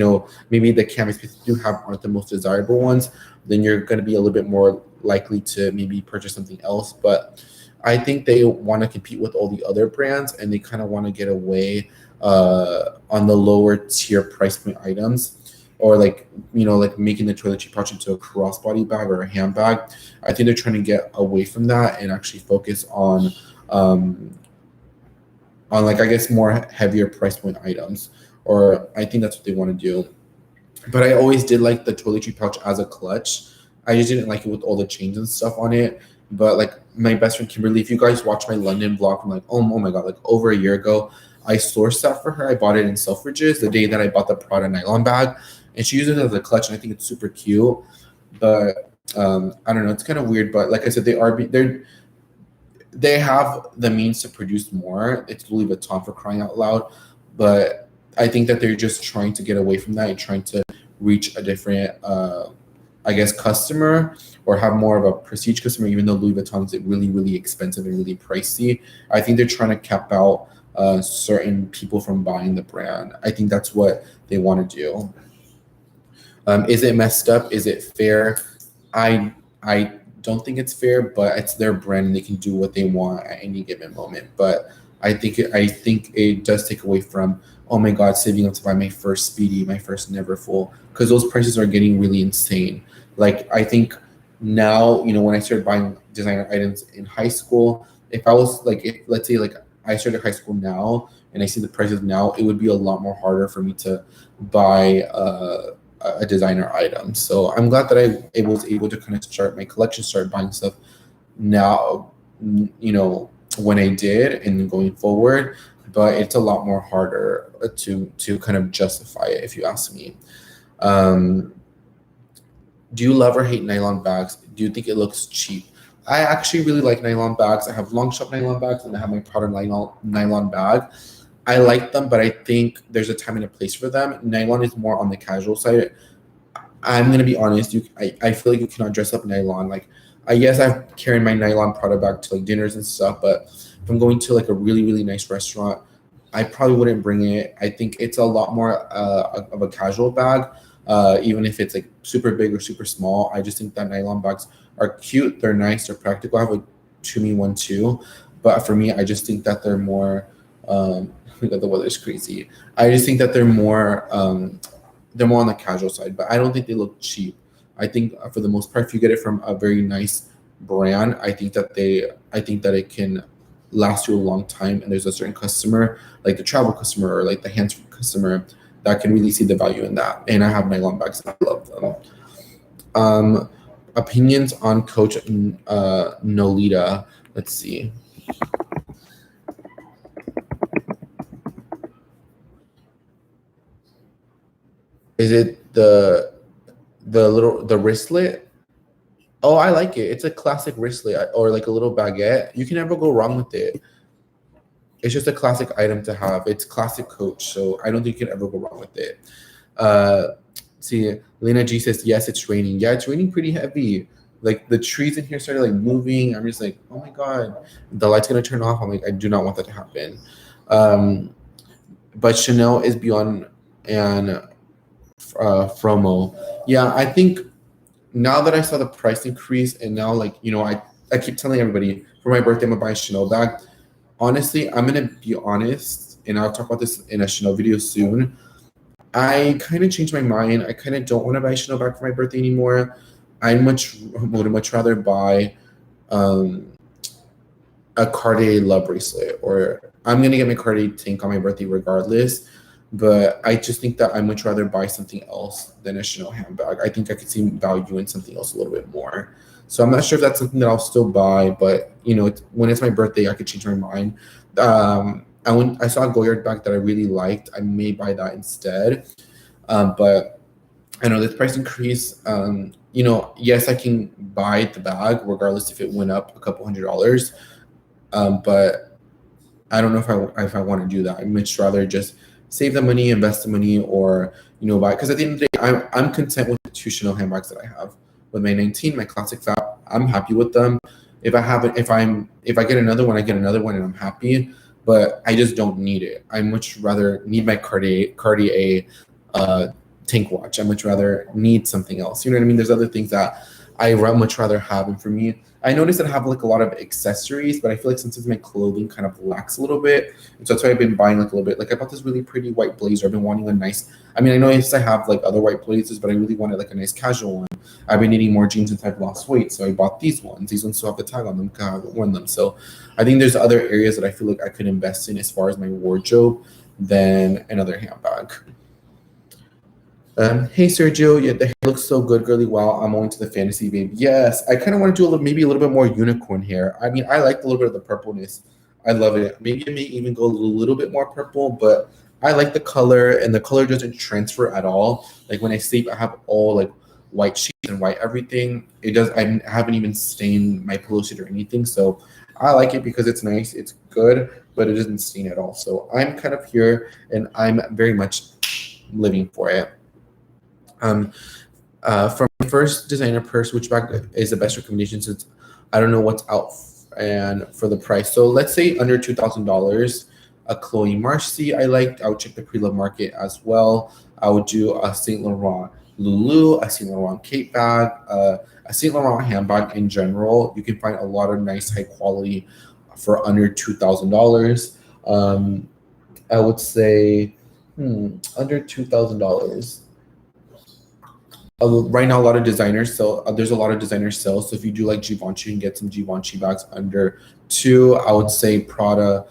maybe the canvas pieces you have aren't the most desirable ones, then you're going to be a little bit more likely to maybe purchase something else. But I think they want to compete with all the other brands, and they kind of want to get away on the lower tier price point items, or like making the toiletry pouch into a crossbody bag or a handbag. I think they're trying to get away from that and actually focus on like, I guess, more heavier price point items, or I think that's what they want to do. But I always did like the toiletry pouch as a clutch. I just didn't like it with all the chains and stuff on it. But like my best friend Kimberly, if you guys watch my London vlog from like, oh my god, like over a year ago, I sourced that for her. I bought it in Selfridges the day that I bought the Prada nylon bag, and she uses it as a clutch, and I think it's super cute. But I don't know, it's kind of weird. But like I said, they have the means to produce more. It's Louis Vuitton, for crying out loud. But I think that they're just trying to get away from that and trying to reach a different, I guess, customer, or have more of a prestige customer, even though Louis Vuitton is really, really expensive and really pricey. I think they're trying to cap out certain people from buying the brand. I think that's what they want to do. Is it messed up? Is it fair? I don't think it's fair, but it's their brand and they can do what they want at any given moment. But I think it does take away from, oh my god, saving up to buy my first Speedy, my first Neverfull, because those prices are getting really insane. Like, I think now, when I started buying designer items in high school, if I was like, let's say like I started high school now and I see the prices now, it would be a lot more harder for me to buy a designer item. So I'm glad that I was able to kind of start my collection, start buying stuff now, when I did and going forward. But it's a lot more harder to kind of justify it, if you ask me. Do you love or hate nylon bags? Do you think it looks cheap? I actually really like nylon bags. I have long shop nylon bags, and I have my Prada nylon bag. I like them, but I think there's a time and a place for them. Nylon is more on the casual side. I'm gonna be honest. I feel like you cannot dress up nylon. Like, I guess I've carried my nylon Prada bag to like dinners and stuff, but if I'm going to like a really, really nice restaurant, I probably wouldn't bring it. I think it's a lot more of a casual bag, even if it's like super big or super small. I just think that nylon bags are cute. They're nice. They're practical. I have a Tumi one too, but for me, I just think that they're more. The weather's crazy. I just think that they're more on the casual side, but I don't think they look cheap. I think for the most part, if you get it from a very nice brand, I think that it can last you a long time. And there's a certain customer, like the travel customer or like the hands-free customer, that can really see the value in that. And I have nylon bags and I love them. Opinions on Coach Nolita. Let's see. Is it the wristlet? Oh, I like it. It's a classic wristlet, or like a little baguette. You can never go wrong with it. It's just a classic item to have. It's classic Coach, so I don't think you can ever go wrong with it. See, Lena G says, yes, it's raining. Yeah, it's raining pretty heavy. Like, the trees in here started like moving. I'm just like, oh my god, the light's gonna turn off. I'm like, I do not want that to happen. But Chanel is beyond and Fromo. Yeah, I think now that I saw the price increase, and now, like, I keep telling everybody for my birthday I'm gonna buy a Chanel bag. Honestly, I'm gonna be honest, and I'll talk about this in a Chanel video soon. I kind of changed my mind. I kind of don't want to buy a Chanel bag for my birthday anymore. I would much rather buy a Cartier love bracelet, or I'm gonna get my Cartier tank on my birthday regardless. But I just think that I much rather buy something else than a Chanel handbag. I think I could see value in something else a little bit more. So I'm not sure if that's something that I'll still buy, but when it's my birthday, I could change my mind. I saw a Goyard bag that I really liked. I may buy that instead. But I know this price increase, you know, yes, I can buy the bag regardless if it went up a couple $100, but I don't know if I want to do that. I'd much rather just save the money, invest the money, or you know, buy. Because at the end of the day, I'm content with the two Chanel handbags that I have. With my 19, my classic fat, I'm happy with them. If I have it, if I get another one, I get another one, and I'm happy. But I just don't need it. I much rather need my Cartier uh, tank watch. I much rather need something else. You know what I mean? There's other things that much rather have, and for me, I noticed that I have like a lot of accessories, but I feel like sometimes my clothing kind of lacks a little bit. And so that's why I've been buying like a little bit. Like I bought this really pretty white blazer. I've been wanting a nice, I mean, I know yes, I have like other white blazers, but I really wanted like a nice casual one. I've been needing more jeans since I've lost weight. So I bought these ones. These ones still have the tag on them because I haven't worn them. So I think there's other areas that I feel like I could invest in as far as my wardrobe than another handbag. Hey Sergio, yeah, the hair looks so good, girly. Wow, I'm on to the fantasy, babe. Yes, I kind of want to do a little, maybe a little bit more unicorn hair. I mean, I like a little bit of the purpleness. I love it. Maybe it may even go a little bit more purple, but I like the color, and the color doesn't transfer at all. Like when I sleep, I have all like white sheets and white everything. It does. I haven't even stained my pillow sheet or anything, so I like it because it's nice. It's good, but it doesn't stain at all. So I'm kind of here, and I'm very much living for it. Um, for my first designer purse, which bag is the best recommendation since I don't know what's out and for the price. So let's say under $2,000, a Chloe Marcy I liked. I would check the pre-love market as well. I would do a Saint Laurent Lulu, a Saint Laurent Kate bag, a Saint Laurent handbag in general. You can find a lot of nice high quality for under $2,000. I would say under $2,000. Right now, a lot of designers sell. There's a lot of designer sales. So if you do like Givenchy, you can get some Givenchy bags under two. I would say Prada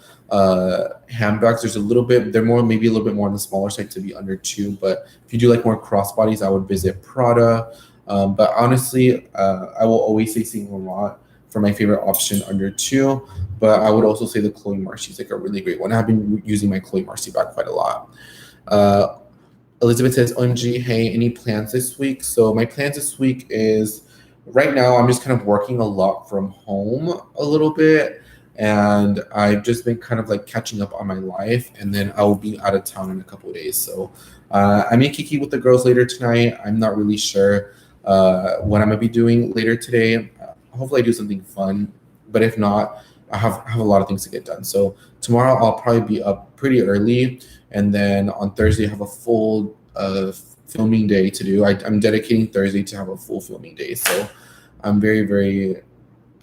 handbags. There's a little bit. They're more maybe a little bit more on the smaller side to be under two. But if you do like more crossbodies, I would visit Prada. But honestly, I will always say Saint Laurent for my favorite option under two. But I would also say the Chloe Marcy is like a really great one. I've been using my Chloe Marcy bag quite a lot. Uh, Elizabeth says, OMG, hey, any plans this week? So my plans this week is right now I'm just kind of working a lot from home a little bit. And I've just been kind of like catching up on my life. And then I will be out of town in a couple of days. So I may kiki with the girls later tonight. I'm not really sure what I'm going to be doing later today. Hopefully I do something fun. But if not, I have a lot of things to get done. So tomorrow I'll probably be up pretty early. And then on Thursday, I have a full filming day to do. I'm dedicating Thursday to have a full filming day. So I'm very, very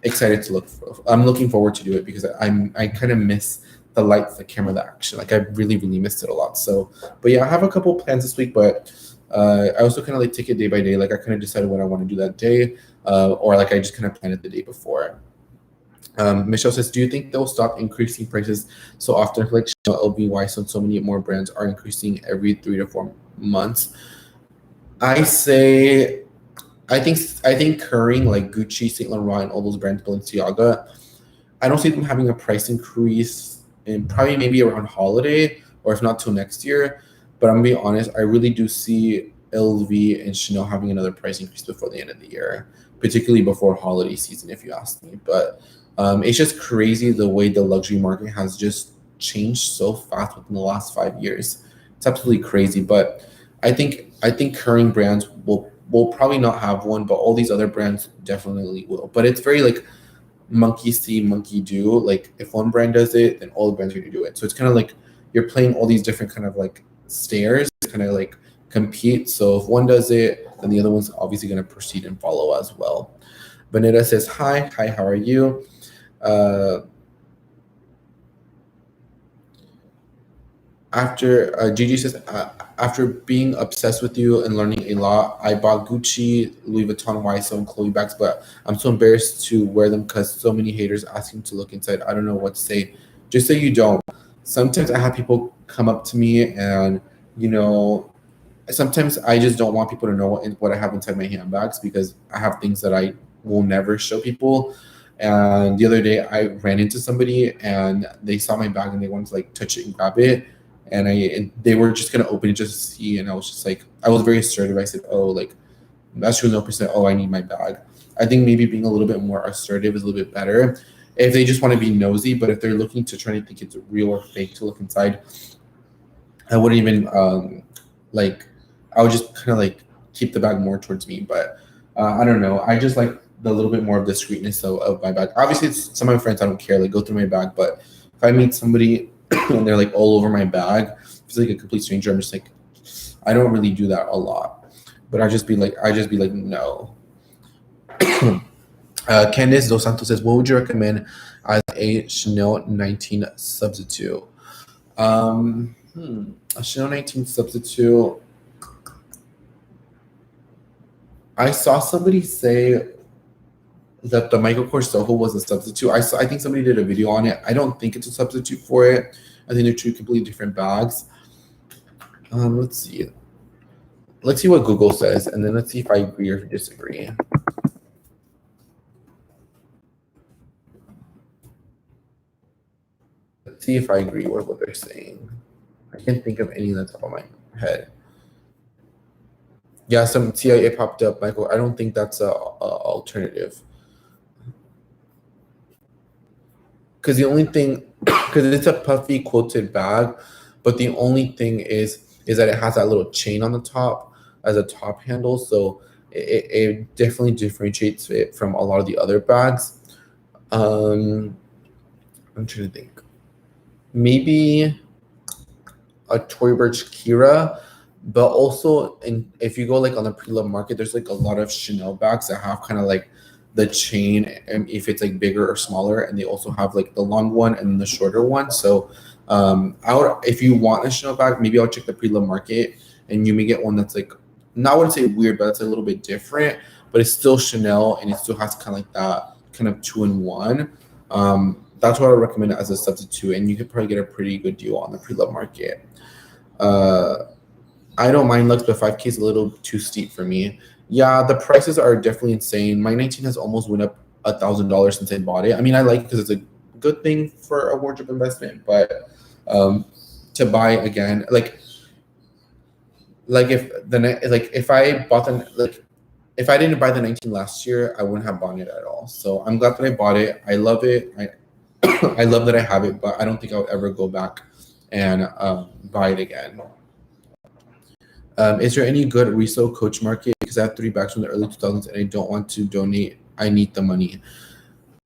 excited to I'm looking forward to do it because I kind of miss the lights, the camera, the action. Like I really, really missed it a lot. So, but yeah, I have a couple plans this week, but I also kind of like take it day by day. Like I kind of decided what I want to do that day, or like I just kind of planned it the day before. Michelle says, do you think they'll stop increasing prices so often? Like Chanel, LVY, so many more brands are increasing every 3 to 4 months. I say, I think curring like Gucci, Saint Laurent, all those brands, Balenciaga, I don't see them having a price increase in probably maybe around holiday or if not till next year. But I'm gonna be honest, I really do see LV and Chanel having another price increase before the end of the year, particularly before holiday season, if you ask me. But it's just crazy the way the luxury market has just changed so fast within the last 5 years. It's absolutely crazy. But I think current brands will probably not have one, but all these other brands definitely will. But it's very like monkey see, monkey do. Like if one brand does it, then all the brands are gonna do it. So it's kind of like you're playing all these different kind of like stairs, kind of like compete. So if one does it, then the other one's obviously gonna proceed and follow as well. Vanessa says, hi, how are you? Uh, Gigi says, after being obsessed with you and learning a lot, I bought Gucci, Louis Vuitton, YSL, and Chloe bags, but I'm so embarrassed to wear them because so many haters asking to look inside. I don't know what to say. Just say you don't. Sometimes I have people come up to me and, you know, sometimes I just don't want people to know what I have inside my handbags because I have things that I will never show people. And the other day I ran into somebody and they saw my bag and they wanted to like touch it and grab it. and they were just gonna open it just to see, and I was just like, I was very assertive. I said, oh, like that's really no percent. Oh, I need my bag. I think maybe being a little bit more assertive is a little bit better if they just want to be nosy. But if they're looking to try to think it's real or fake to look inside, I wouldn't even like. I would just kind of like keep the bag more towards me. But I don't know. I just like the little bit more of discreetness of my bag. Obviously, it's some of my friends. I don't care. Like go through my bag. But if I meet somebody and they're like all over my bag, if it's like a complete stranger, I'm just like, I don't really do that a lot. But I just be like, no. Candice Dos Santos says, what would you recommend as a Chanel 19 substitute? A Chanel 19 substitute. I saw somebody say that the Michael Kors Soho was a substitute. I think somebody did a video on it. I don't think it's a substitute for it. I think they're two completely different bags. Let's see. Let's see what Google says, and then let's see if I agree or disagree. Let's see if I agree with what they're saying. I can't think of any on the top of my head. Yeah, some TIA popped up, Michael. I don't think that's a alternative. Because the only thing, because it's a puffy quilted bag, but the only thing is that it has that little chain on the top as a top handle, so it definitely differentiates it from a lot of the other bags. I'm trying to think. Maybe a Tory Burch Kira, but also if you go like on the pre-loved market, there's like a lot of Chanel bags that have kind of like the chain, and if it's like bigger or smaller, and they also have like the long one and the shorter one. So if you want a Chanel bag, maybe I'll check the pre-loved market, and you may get one that's like, not I wouldn't say weird, but it's a little bit different, but it's still Chanel, and it still has kind of like that kind of 2-in-1. That's what I would recommend as a substitute, and you could probably get a pretty good deal on the pre-loved market. I don't mind Lux, but 5K is a little too steep for me. Yeah, the prices are definitely insane. My 19 has almost went up $1,000 since I bought it. I mean, I like it because it's a good thing for a wardrobe investment, but to buy again, if I bought if I didn't buy the 19 last year, I wouldn't have bought it at all. So I'm glad that I bought it. I love it. I love that I have it, but I don't think I would ever go back and buy it again. Is there any good resale Coach market? Because I have 3 bags from the early 2000s and I don't want to donate. I need the money.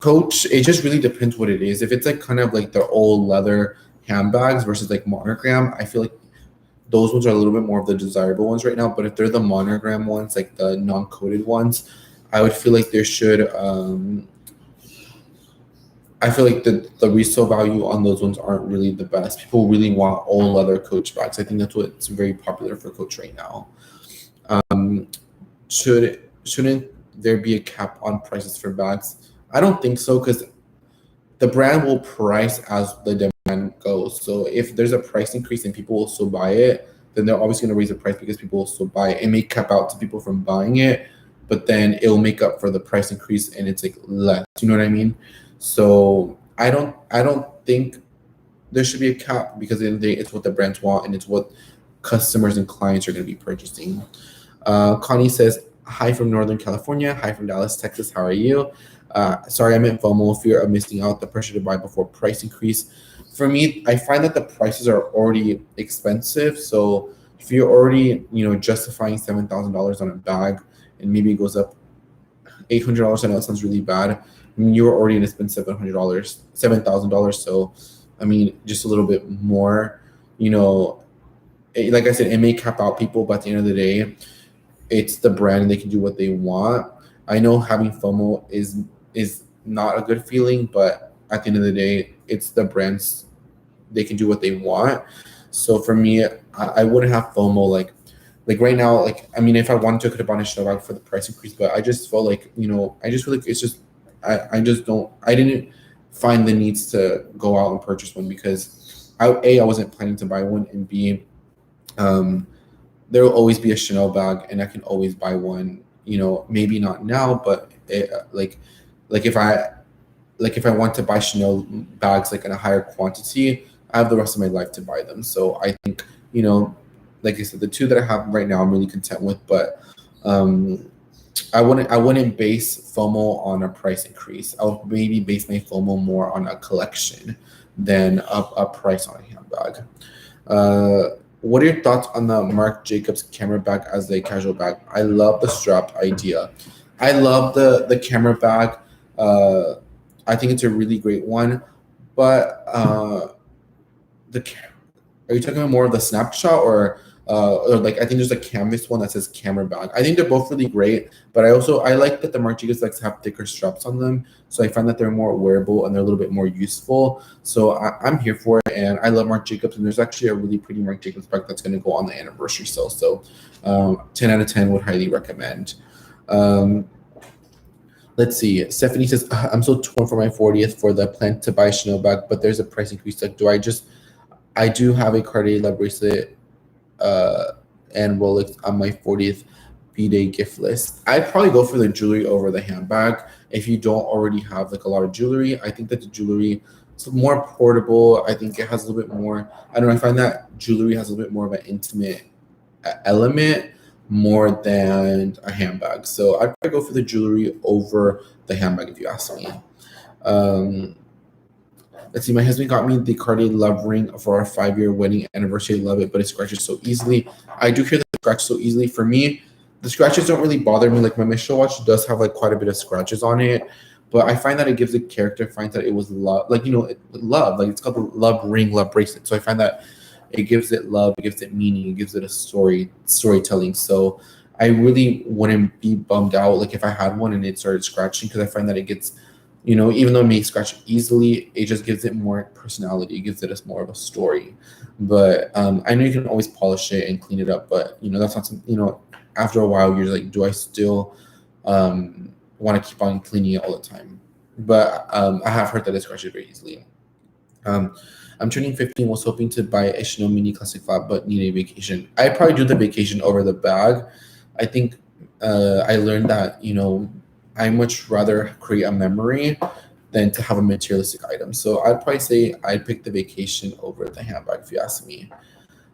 Coach, it just really depends what it is. If it's like kind of like the old leather handbags versus like monogram, I feel like those ones are a little bit more of the desirable ones right now. But if they're the monogram ones, like the non-coated ones, I would feel like there should I feel like the resale value on those ones aren't really the best. People really want all leather Coach bags. I think that's what's very popular for Coach right now. Shouldn't there be a cap on prices for bags? I don't think so, because the brand will price as the demand goes. So if there's a price increase and people will still buy it, then they're obviously going to raise the price because people will still buy it. It may cap out to people from buying it, but then it will make up for the price increase and it's like less. You know what I mean? So I don't think there should be a cap, because at the end of the day, it's what the brands want and it's what customers and clients are going to be purchasing. Connie says, hi from Northern California. Hi from Dallas, Texas. How are you? Sorry, I meant FOMO, fear of missing out, the pressure to buy before price increase. For me, I find that the prices are already expensive. So if you're already, justifying $7,000 on a bag and maybe it goes up $800, I know it sounds really bad. I mean, you were already going to spend $7,000. So, I mean, just a little bit more, like I said, it may cap out people, but at the end of the day, it's the brand and they can do what they want. I know having FOMO is not a good feeling, but at the end of the day, it's the brands. They can do what they want. So for me, I wouldn't have FOMO. Like right now, I mean, if I wanted to, I could have bought a Chanel bag for the price increase, but I just felt like, I just feel like it's just, I didn't find the needs to go out and purchase one, because I wasn't planning to buy one, and B, there will always be a Chanel bag and I can always buy one, maybe not now, but if I want to buy Chanel bags in a higher quantity, I have the rest of my life to buy them. So I think, you know, like I said, the two that I have right now I'm really content with, but I wouldn't base FOMO on a price increase. I would maybe base my FOMO more on a collection than a price on a handbag. What are your thoughts on the Marc Jacobs camera bag as a casual bag? I love the strap idea. I love the camera bag. Uh, I think it's a really great one, but the are you talking about more of the snapshot or like I think there's a canvas one that says camera bag. I think they're both really great, but I like that the Marc Jacobs likes to have thicker straps on them, so I find that they're more wearable and they're a little bit more useful. So I'm here for it, and I love Marc Jacobs, and there's actually a really pretty Marc Jacobs bag that's going to go on the anniversary sale. So 10 out of 10 would highly recommend. Um, Let's see. Stephanie says, I'm so torn for my 40th for the plan to buy a Chanel bag, but there's a price increase. Like, I do have a Cartier love bracelet uh, and Rolex on my 40th B-Day gift list. I'd probably go for the jewelry over the handbag if you don't already have like a lot of jewelry. I think that the jewelry is more portable. I think it has a little bit more, I don't know, I find that jewelry has a little bit more of an intimate element more than a handbag. So I'd probably go for the jewelry over the handbag if you ask me. Um, let's see, my husband got me the Cartier love ring for our 5-year wedding anniversary. Love it, but it scratches so easily. I do hear that it scratches so easily. For me, the scratches don't really bother me. Like my Michelin watch does have like quite a bit of scratches on it, but I find that it gives the character. Finds that it was love, like love. Like it's called the love ring, love bracelet. So I find that it gives it love, it gives it meaning, it gives it a storytelling. So I really wouldn't be bummed out like if I had one and it started scratching, because I find that it gets, even though it may scratch easily, it just gives it more personality. It gives it a more of a story. But I know you can always polish it and clean it up, but that's not something, after a while you're like, do I still want to keep on cleaning it all the time? But I have heard that it scratches very easily. I'm turning 15, was hoping to buy a Chanel mini classic flat, but need a vacation. I probably do the vacation over the bag. I think I learned that, I much rather create a memory than to have a materialistic item. So I'd probably say I'd pick the vacation over the handbag if you ask me.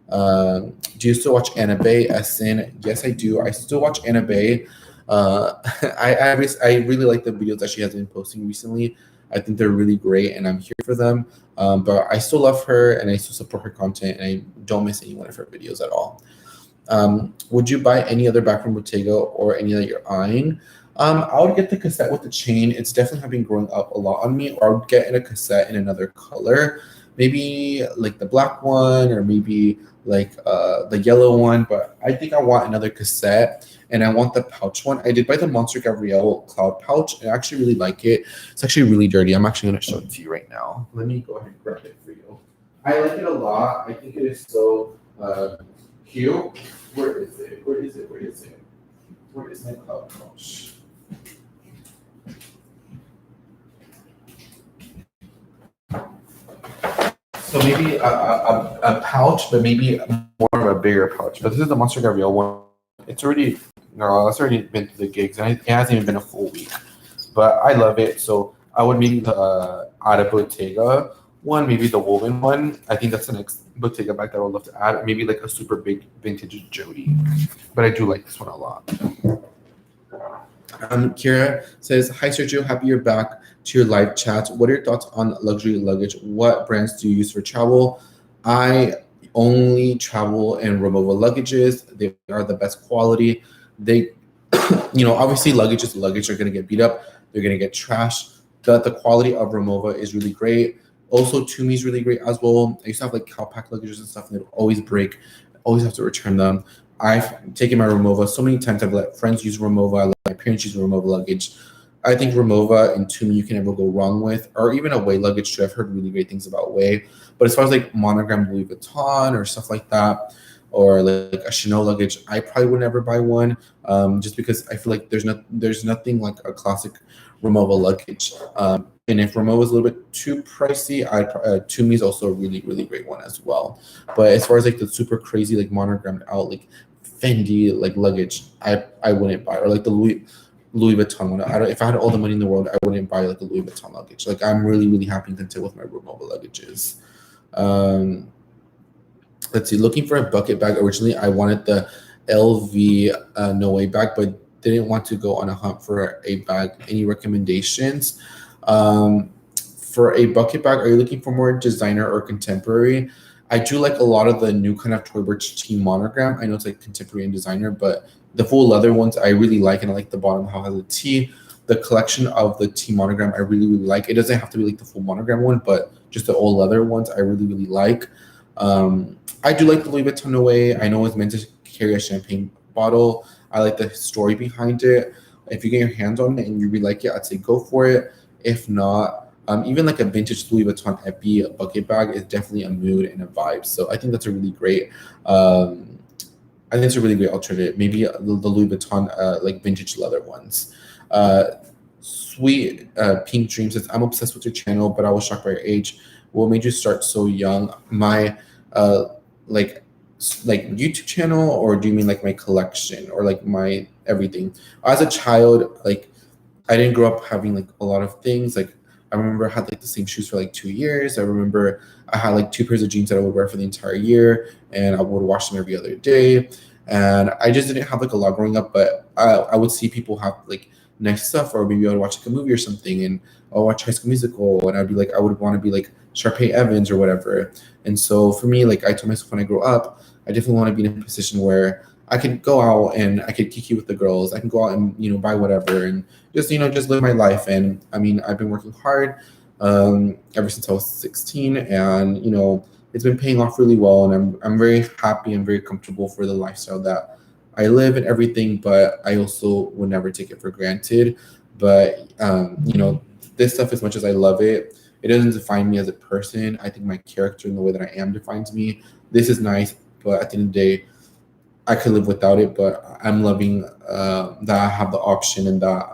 Do you still watch Anna Bay? Essen? Yes, I do. I still watch Anna Bay. I really like the videos that she has been posting recently. I think they're really great, and I'm here for them. But I still love her, and I still support her content, and I don't miss any one of her videos at all. Would you buy any other bag from Bottega or any that you're eyeing? I would get the cassette with the chain. It's definitely been growing up a lot on me. Or I would get in a cassette in another color, maybe like the black one, or maybe like the yellow one. But I think I want another cassette, and I want the pouch one. I did buy the Monster Gabrielle Cloud pouch, and I actually really like it. It's actually really dirty. I'm actually going to show it to you right now. Let me go ahead and grab it for you. I like it a lot. I think it is so cute. Where is it? Where is it? Where is it? Where is my cloud pouch? So maybe a pouch, but maybe more of a bigger pouch. But this is the Monster Gabrielle one. It's already been through the gigs, and it hasn't even been a full week. But I love it. So I would maybe add a Bottega one, maybe the woven one. I think that's the next Bottega bag that I would love to add. Maybe like a super big vintage Jody. But I do like this one a lot. Kira says, hi Sergio, happy you're back to your live chat. What are your thoughts on luxury luggage? What brands do you use for travel? I only travel in Remova luggages. They are the best quality. They, obviously luggage is luggage. They're going to get beat up. They're going to get trashed. The quality of Remova is really great. Also, Tumi is really great as well. I used to have like Calpac luggages and stuff, and they would always break. I always have to return them. I've taken my Remova so many times. I've let friends use Remova. I let my parents use Remova luggage. I think Remova and Tumi you can never go wrong with, or even a Way luggage too. I've heard really great things about Way. But as far as like monogram Louis Vuitton or stuff like that, or like a Chanel luggage, I probably would never buy one, just because I feel like there's nothing like a classic Remova luggage. And if Remova is a little bit too pricey, Tumi is also a really, really great one as well. But as far as like the super crazy like monogrammed out like Fendi like luggage, I wouldn't buy, or like the Louis Vuitton one. If I had all the money in the world, I wouldn't buy like a Louis Vuitton luggage. Like I'm really, really happy and content with my Remova luggages. Um, let's see, looking for a bucket bag. Originally, I wanted the LV Noe bag, but didn't want to go on a hunt for a bag. Any recommendations? Um, for a bucket bag, are you looking for more designer or contemporary? I do like a lot of the new kind of Tory Burch T monogram. I know it's like contemporary and designer, but the full leather ones I really like, and I like the bottom how it has a T. The collection of the T monogram I really really like. It doesn't have to be like the full monogram one, but just the old leather ones I really really like. I do like the Louis Vuitton away. I know it's meant to carry a champagne bottle. I like the story behind it. If you get your hands on it and you really like it, I'd say go for it. If not, even like a vintage Louis Vuitton Epi bucket bag is definitely a mood and a vibe. So I think that's a really great. I think it's a really great alternative. Maybe the Louis Vuitton like vintage leather ones. Uh, Sweet Pink Dream says, I'm obsessed with your channel, but I was shocked by your age. What made you start so young? My uh, like YouTube channel, or do you mean like my collection or like my everything? As a child, like I didn't grow up having like a lot of things. Like I remember I had like the same shoes for like 2 years. I remember I had like two pairs of jeans that I would wear for the entire year, and I would wash them every other day. And I just didn't have like a lot growing up, but I would see people have like nice stuff, or maybe I would watch like a movie or something, and I'll watch High School Musical, and I'd be like, I would want to be like Sharpay Evans or whatever. And so for me, like I told myself when I grow up, I definitely want to be in a position where I could go out and I could kiki with the girls. I can go out and buy whatever and just just live my life. And I mean, I've been working hard ever since I was 16, and it's been paying off really well. And I'm very happy and very comfortable for the lifestyle that I live and everything. But I also would never take it for granted. But this stuff, as much as I love it, it doesn't define me as a person. I think my character and the way that I am defines me. This is nice, but at the end of the day, I could live without it. But I'm loving that I have the option, and that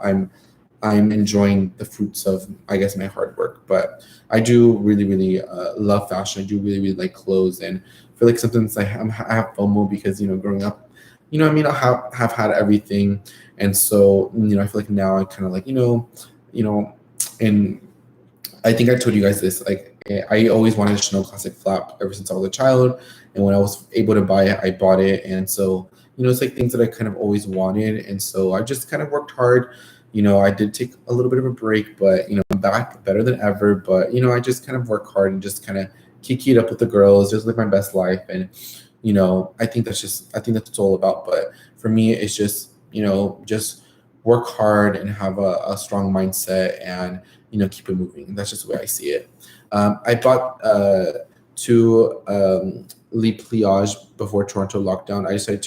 I'm enjoying the fruits of, I guess, my hard work. But I do really really love fashion. I do really really like clothes, and I feel like sometimes I have FOMO because growing up, I mean, I have had everything, and so I feel like now I kind of like and I think I told you guys this. Like, I always wanted a Chanel Classic Flap ever since I was a child, and when I was able to buy it, I bought it. And so, it's like things that I kind of always wanted, and so I just kind of worked hard. I did take a little bit of a break, but I'm back better than ever. But I just kind of work hard and just kind of kiki it up with the girls, just live my best life. And I think that's what it's all about. But for me, it's just just work hard and have a strong mindset, and keep it moving. That's just the way I see it. I bought two Le Pliage before Toronto lockdown. I decided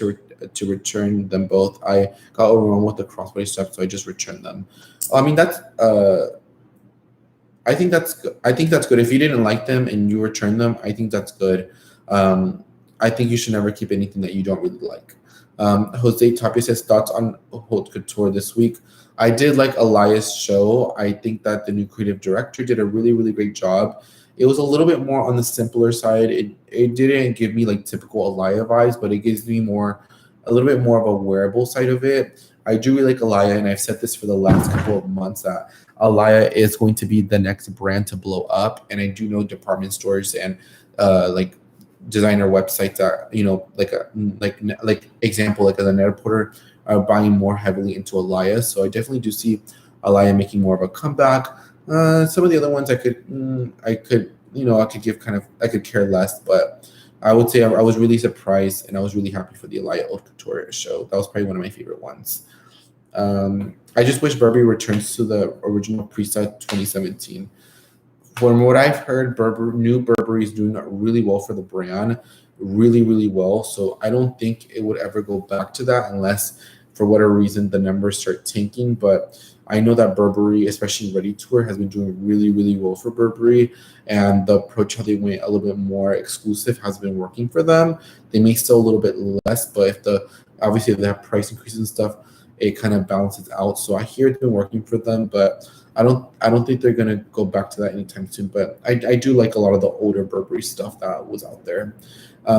to return them both. I got overwhelmed with the crossbody stuff, so I just returned them. I mean, that's I think that's good. I think that's good. If you didn't like them and you return them, I think that's good. Um, I think you should never keep anything that you don't really like. Jose Tapia says thoughts on haute couture this week. I did like Elias' show. I think that the new creative director did a really really great job. It was a little bit more on the simpler side. It didn't give me like typical Elia vibes, but it gives me a little bit more of a wearable side of it. I do really like Elia, and I've said this for the last couple of months that Elia is going to be the next brand to blow up. And I do know department stores and like designer websites that like example like as a net reporter are buying more heavily into Elia. So I definitely do see Elia making more of a comeback. Some of the other ones I could I could give kind of I could care less, but I would say I was really surprised, and I was really happy for the Elia Haute Couture show. That was probably one of my favorite ones. I just wish Burberry returns to the original preset 2017. From what I've heard, new Burberry is doing really well for the brand, really, really well. So I don't think it would ever go back to that unless, for whatever reason, the numbers start tanking. But I know that Burberry, especially Ready to Wear, has been doing really, really well for Burberry, and the approach how they went a little bit more exclusive has been working for them. They may still a little bit less, but if obviously if they have price increases and stuff, it kind of balances out. So I hear it's been working for them, but I don't think they're gonna go back to that anytime soon. But I do like a lot of the older Burberry stuff that was out there.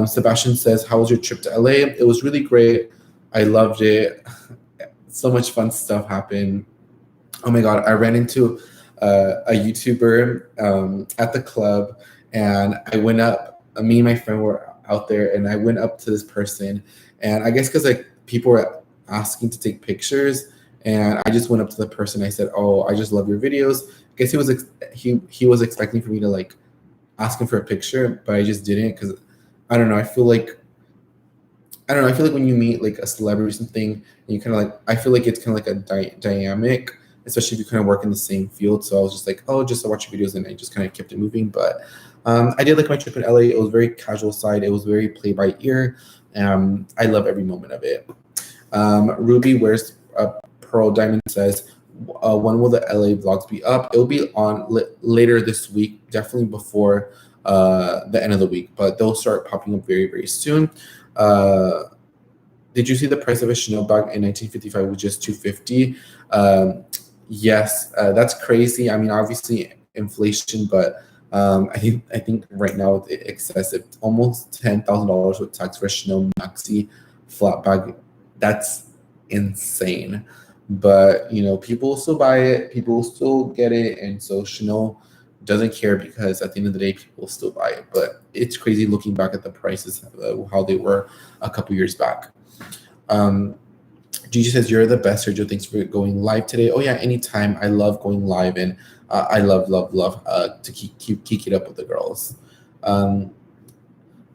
Sebastian says, "How was your trip to LA?" It was really great. I loved it. So much fun stuff happened. Oh my god, I ran into a YouTuber at the club, And I went up. Me and my friend were out there, and I went up to this person, and I guess because like people were asking to take pictures, and I just went up to the person. I said, "Oh, I just love your videos." I guess he was expecting for me to like ask him for a picture, but I just didn't because I don't know. I don't know. I feel like when you meet like a celebrity or something, and you kind of like, I feel like it's kind of like a dynamic, especially if you kind of work in the same field. So I was just like, oh, just to watch your videos, and I just kind of kept it moving. But I did like my trip in LA. It was very casual side. It was very play by ear. I love every moment of it. Ruby wears a pearl diamond says, when will the LA vlogs be up? It'll be on later this week, definitely before the end of the week, but they'll start popping up very, very soon. Uh, did you see the price of a Chanel bag in 1955 was just 250? Yes, that's crazy. I mean, obviously inflation, but I think right now it's excessive. Almost $10,000 with tax for a Chanel maxi flat bag. That's insane. But people will still buy it, people will still get it, and so Chanel doesn't care because at the end of the day, people will still buy it. But it's crazy looking back at the prices, how they were a couple years back. Um, Gigi says, "You're the best, Sergio. Thanks for going live today." Oh yeah, anytime. I love going live, and I love, love, love to keep it up with the girls. Um,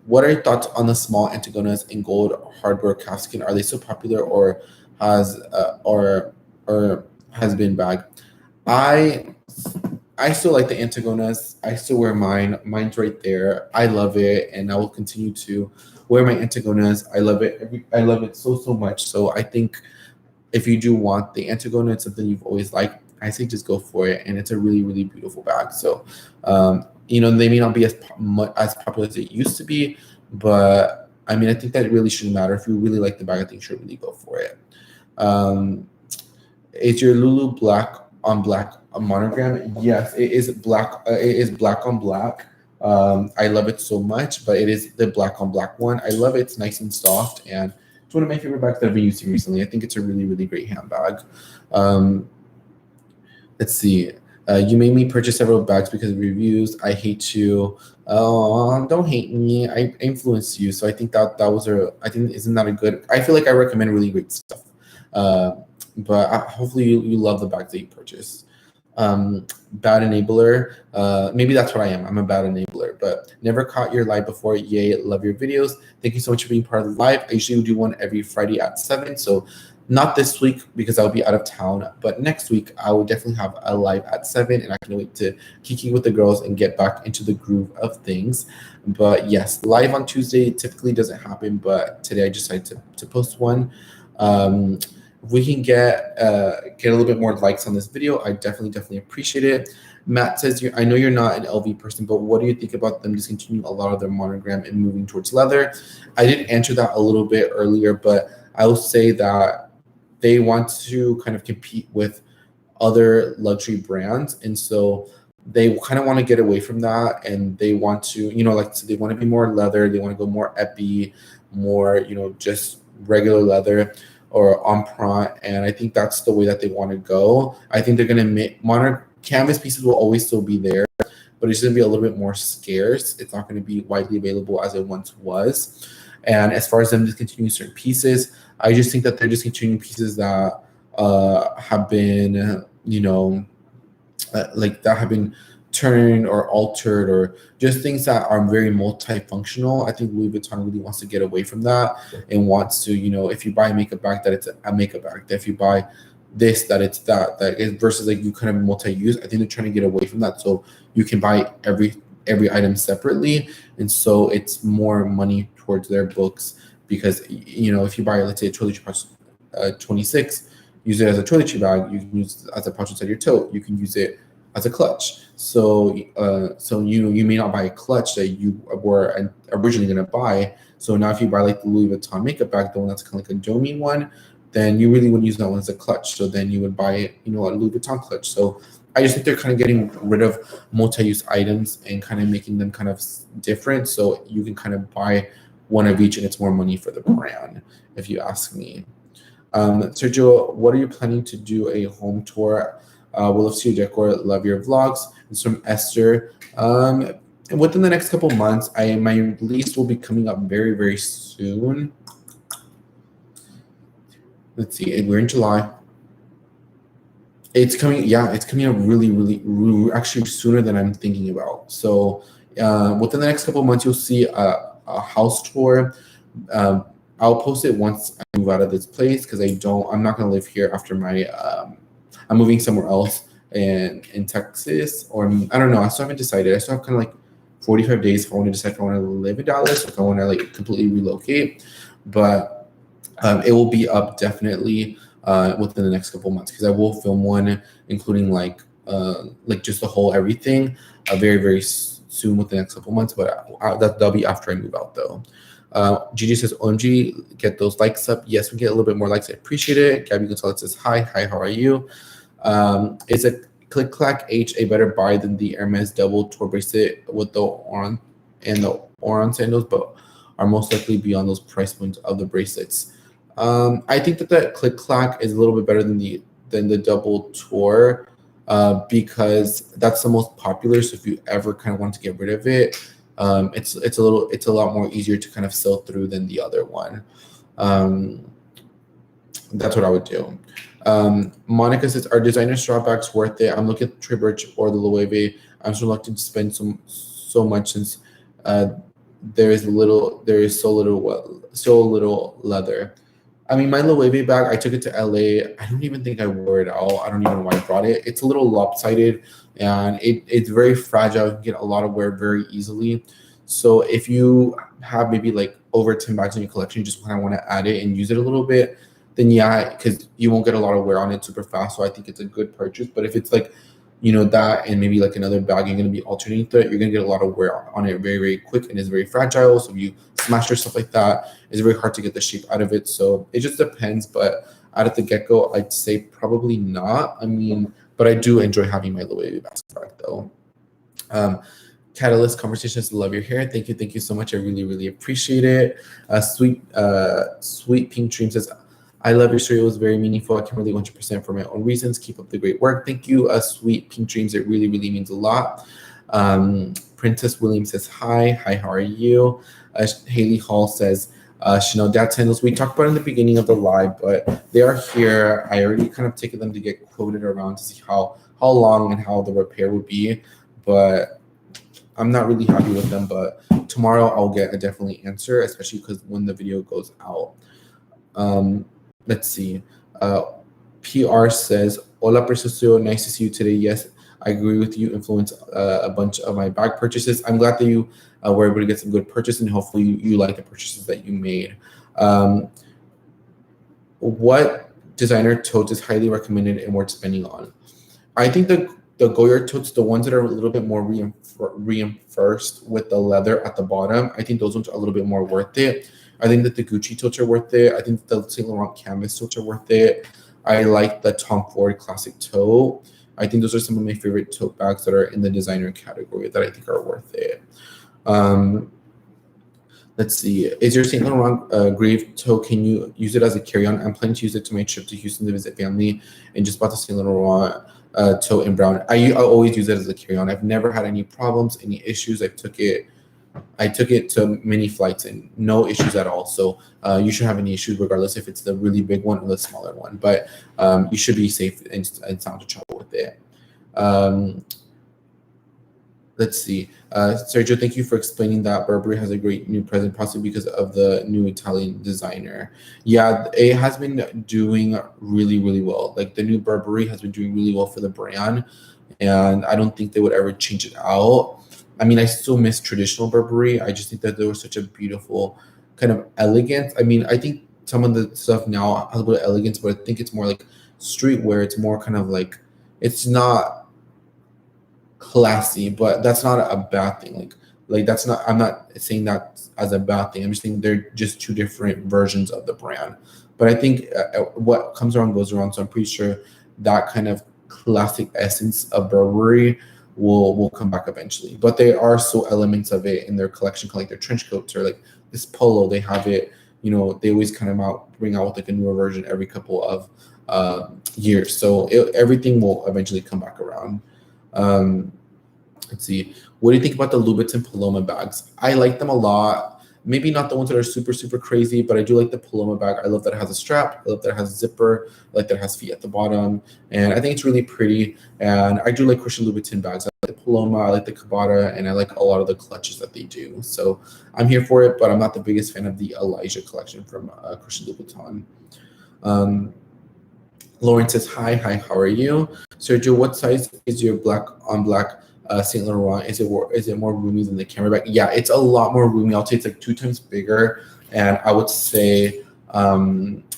what are your thoughts on the small Antigonas in gold hardware calfskin? Are they so popular, or has or has been bagged? I I still like the Antigonas. I still wear mine. Mine's right there. I love it, and I will continue to wear my Antigonas. I love it. I love it so much. So I think if you do want the Antigona, it's something you've always liked, I say just go for it. And it's a really, really beautiful bag. So, they may not be as popular as it used to be, but I mean, I think that it really shouldn't matter. If you really like the bag, I think you should really go for it. Um, is your Lulu black on black a monogram? Yes, it is black. It is black on black. I love it so much, but it is the black on black one. I love it. It's nice and soft, and it's one of my favorite bags that I've been using recently. I think it's a really, really great handbag. Um, let's see. You made me purchase several bags because of reviews. I hate you. Oh, don't hate me. I influenced you, so I think that was a. I think isn't that a good? I feel like I recommend really great stuff. Uh, but hopefully you love the bags that you purchase. Bad enabler. Maybe that's what I am. I'm a bad enabler, but never caught your live before. Yay, love your videos. Thank you so much for being part of the live. I usually do one every Friday at 7. So not this week because I'll be out of town, but next week I will definitely have a live at 7, and I can wait to kiki with the girls and get back into the groove of things. But yes, live on Tuesday typically doesn't happen, but today I decided to post one. If we can get a little bit more likes on this video, I definitely appreciate it. Matt says, I know you're not an LV person, but what do you think about them discontinuing a lot of their monogram and moving towards leather? I did answer that a little bit earlier, but I will say that they want to kind of compete with other luxury brands, and so they kind of want to get away from that, and they want to, so they want to be more leather, they want to go more epi, more, just regular leather or emprunt, and I think that's the way that they want to go. I think they're going to make modern canvas pieces will always still be there, but it's going to be a little bit more scarce. It's not going to be widely available as it once was. And as far as them discontinuing certain pieces, I just think that they're discontinuing pieces that have been, that have been turned or altered, or just things that are very multifunctional. I think Louis Vuitton really wants to get away from that and wants to, if you buy a makeup bag, that it's a makeup bag. That if you buy this, that it's that is versus like you kind of multi-use. I think they're trying to get away from that, so you can buy every item separately, and so it's more money towards their books. Because if you buy, let's say, a toiletry pouch 26, use it as a toiletry bag, you can use it as a pouch inside your tote, you can use it as a clutch. So you may not buy a clutch that you were originally going to buy. So now if you buy like the Louis Vuitton makeup bag, the one that's kind of like a Domi one, then you really wouldn't use that one as a clutch. So then you would buy a Louis Vuitton clutch. So I just think they're kind of getting rid of multi-use items and kind of making them kind of different, so you can kind of buy one of each and it's more money for the brand, if you ask me. Sergio, what are you planning to do a home tour? We'll love to see your decor. Love your vlogs. It's from Esther. and within the next couple months, my lease will be coming up very, very soon. Let's see, we're in July. It's coming, yeah, it's coming up actually sooner than I'm thinking about. So within the next couple of months, you'll see a house tour. I'll post it once I move out of this place because I'm not going to live here after I'm moving somewhere else in Texas, or I don't know. I still haven't decided. I still have kind of like 45 days if I want to decide if I want to live in Dallas or if I want to like completely relocate. But it will be up definitely within the next couple months because I will film one, including like just the whole everything, very very soon within the next couple months. But that'll be after I move out though. Gigi says, "OMG, get those likes up." Yes, we get a little bit more likes. I appreciate it. Gabby Gonzalez says, "Hi, how are you?" Is a Click Clack H a better buy than the Hermes double toe bracelet with the Oran and the Oran sandals, but are most likely beyond those price points of the bracelets? I think that the Click Clack is a little bit better than the double tour because that's the most popular. So if you ever kind of want to get rid of it, it's a lot more easier to kind of sell through than the other one. That's what I would do. Monica says, "Are designer straw bags worth it? I'm looking at Tory Burch or the Loewe. I'm so reluctant to spend so much since there is so little leather." I mean, my Loewe bag, I took it to LA. I don't even think I wore it out. I don't even know why I brought it. It's a little lopsided and it's very fragile. You can get a lot of wear very easily. So if you have maybe like over 10 bags in your collection, you just kind of want to add it and use it a little bit, then yeah, because you won't get a lot of wear on it super fast. So I think it's a good purchase. But if it's like, that and maybe like another bag, you're going to be alternating to it, you're going to get a lot of wear on it very, very quick, and it's very fragile. So if you smash or stuff like that, it's very hard to get the shape out of it. So it just depends. But out of the get-go, I'd say probably not. I mean, but I do enjoy having my Loewe bag though. Catalyst Conversations, love your hair. Thank you so much. I really, really appreciate it. Sweet Pink Dream says, "I love your story. It was very meaningful. I can relate 100% for my own reasons. Keep up the great work." Thank you, Sweet Pink Dreams. It really, really means a lot. Princess Williams says, "Hi, how are you?" Haley Hall says, "Chanel Dad sandals." We talked about in the beginning of the live, but they are here. I already kind of taken them to get quoted around to see how long and how the repair would be, but I'm not really happy with them. But tomorrow I'll get a definitely answer, especially because when the video goes out. Let's see. PR says, "Hola, Precioso. Nice to see you today. Yes, I agree with you. Influenced a bunch of my bag purchases. I'm glad that you were able to get some good purchases, and hopefully you like the purchases that you made." What designer totes is highly recommended and worth spending on? I think the Goyard totes, the ones that are a little bit more reinforced with the leather at the bottom, I think those ones are a little bit more worth it. I think that the Gucci totes are worth it. I think the Saint Laurent canvas totes are worth it. I like the Tom Ford classic tote. I think those are some of my favorite tote bags that are in the designer category that I think are worth it. Let's see. Is your Saint Laurent Grave tote, can you use it as a carry-on? I'm planning to use it to my trip to Houston to visit family, and just bought the Saint Laurent tote in brown. I always use it as a carry-on. I've never had any problems, any issues. I took it to many flights and no issues at all. So you shouldn't have any issues regardless if it's the really big one or the smaller one. But you should be safe and sound to travel with it. Let's see. Sergio, thank you for explaining that Burberry has a great new present, possibly because of the new Italian designer. Yeah, it has been doing really, really well. Like the new Burberry has been doing really well for the brand, and I don't think they would ever change it out. I mean, I still miss traditional Burberry. I just think that there was such a beautiful kind of elegance. I mean, I think some of the stuff now has a bit of elegance, but I think it's more like streetwear. It's more kind of like, it's not classy, but that's not a bad thing. Like that's not, I'm not saying that as a bad thing. I'm just saying they're just two different versions of the brand. But I think what comes around goes around. So I'm pretty sure that kind of classic essence of Burberry will come back eventually. But there are still elements of it in their collection, like their trench coats or like this polo. They have it, they always kind of bring out with like a newer version every couple of years. So everything will eventually come back around. Let's see. What do you think about the Louboutin Paloma bags? I like them a lot. Maybe not the ones that are super, super crazy, but I do like the Paloma bag. I love that it has a strap. I love that it has a zipper. I like that it has feet at the bottom. And I think it's really pretty. And I do like Christian Louboutin bags. I like the Paloma, I like the Cabata, and I like a lot of the clutches that they do. So I'm here for it, but I'm not the biggest fan of the Elijah collection from Christian Louboutin. Lauren says, hi, how are you? Sergio, what size is your black on black Saint Laurent? Is it more roomy than the camera bag? Yeah, it's a lot more roomy. I'll say it's like 2 times bigger. And I would say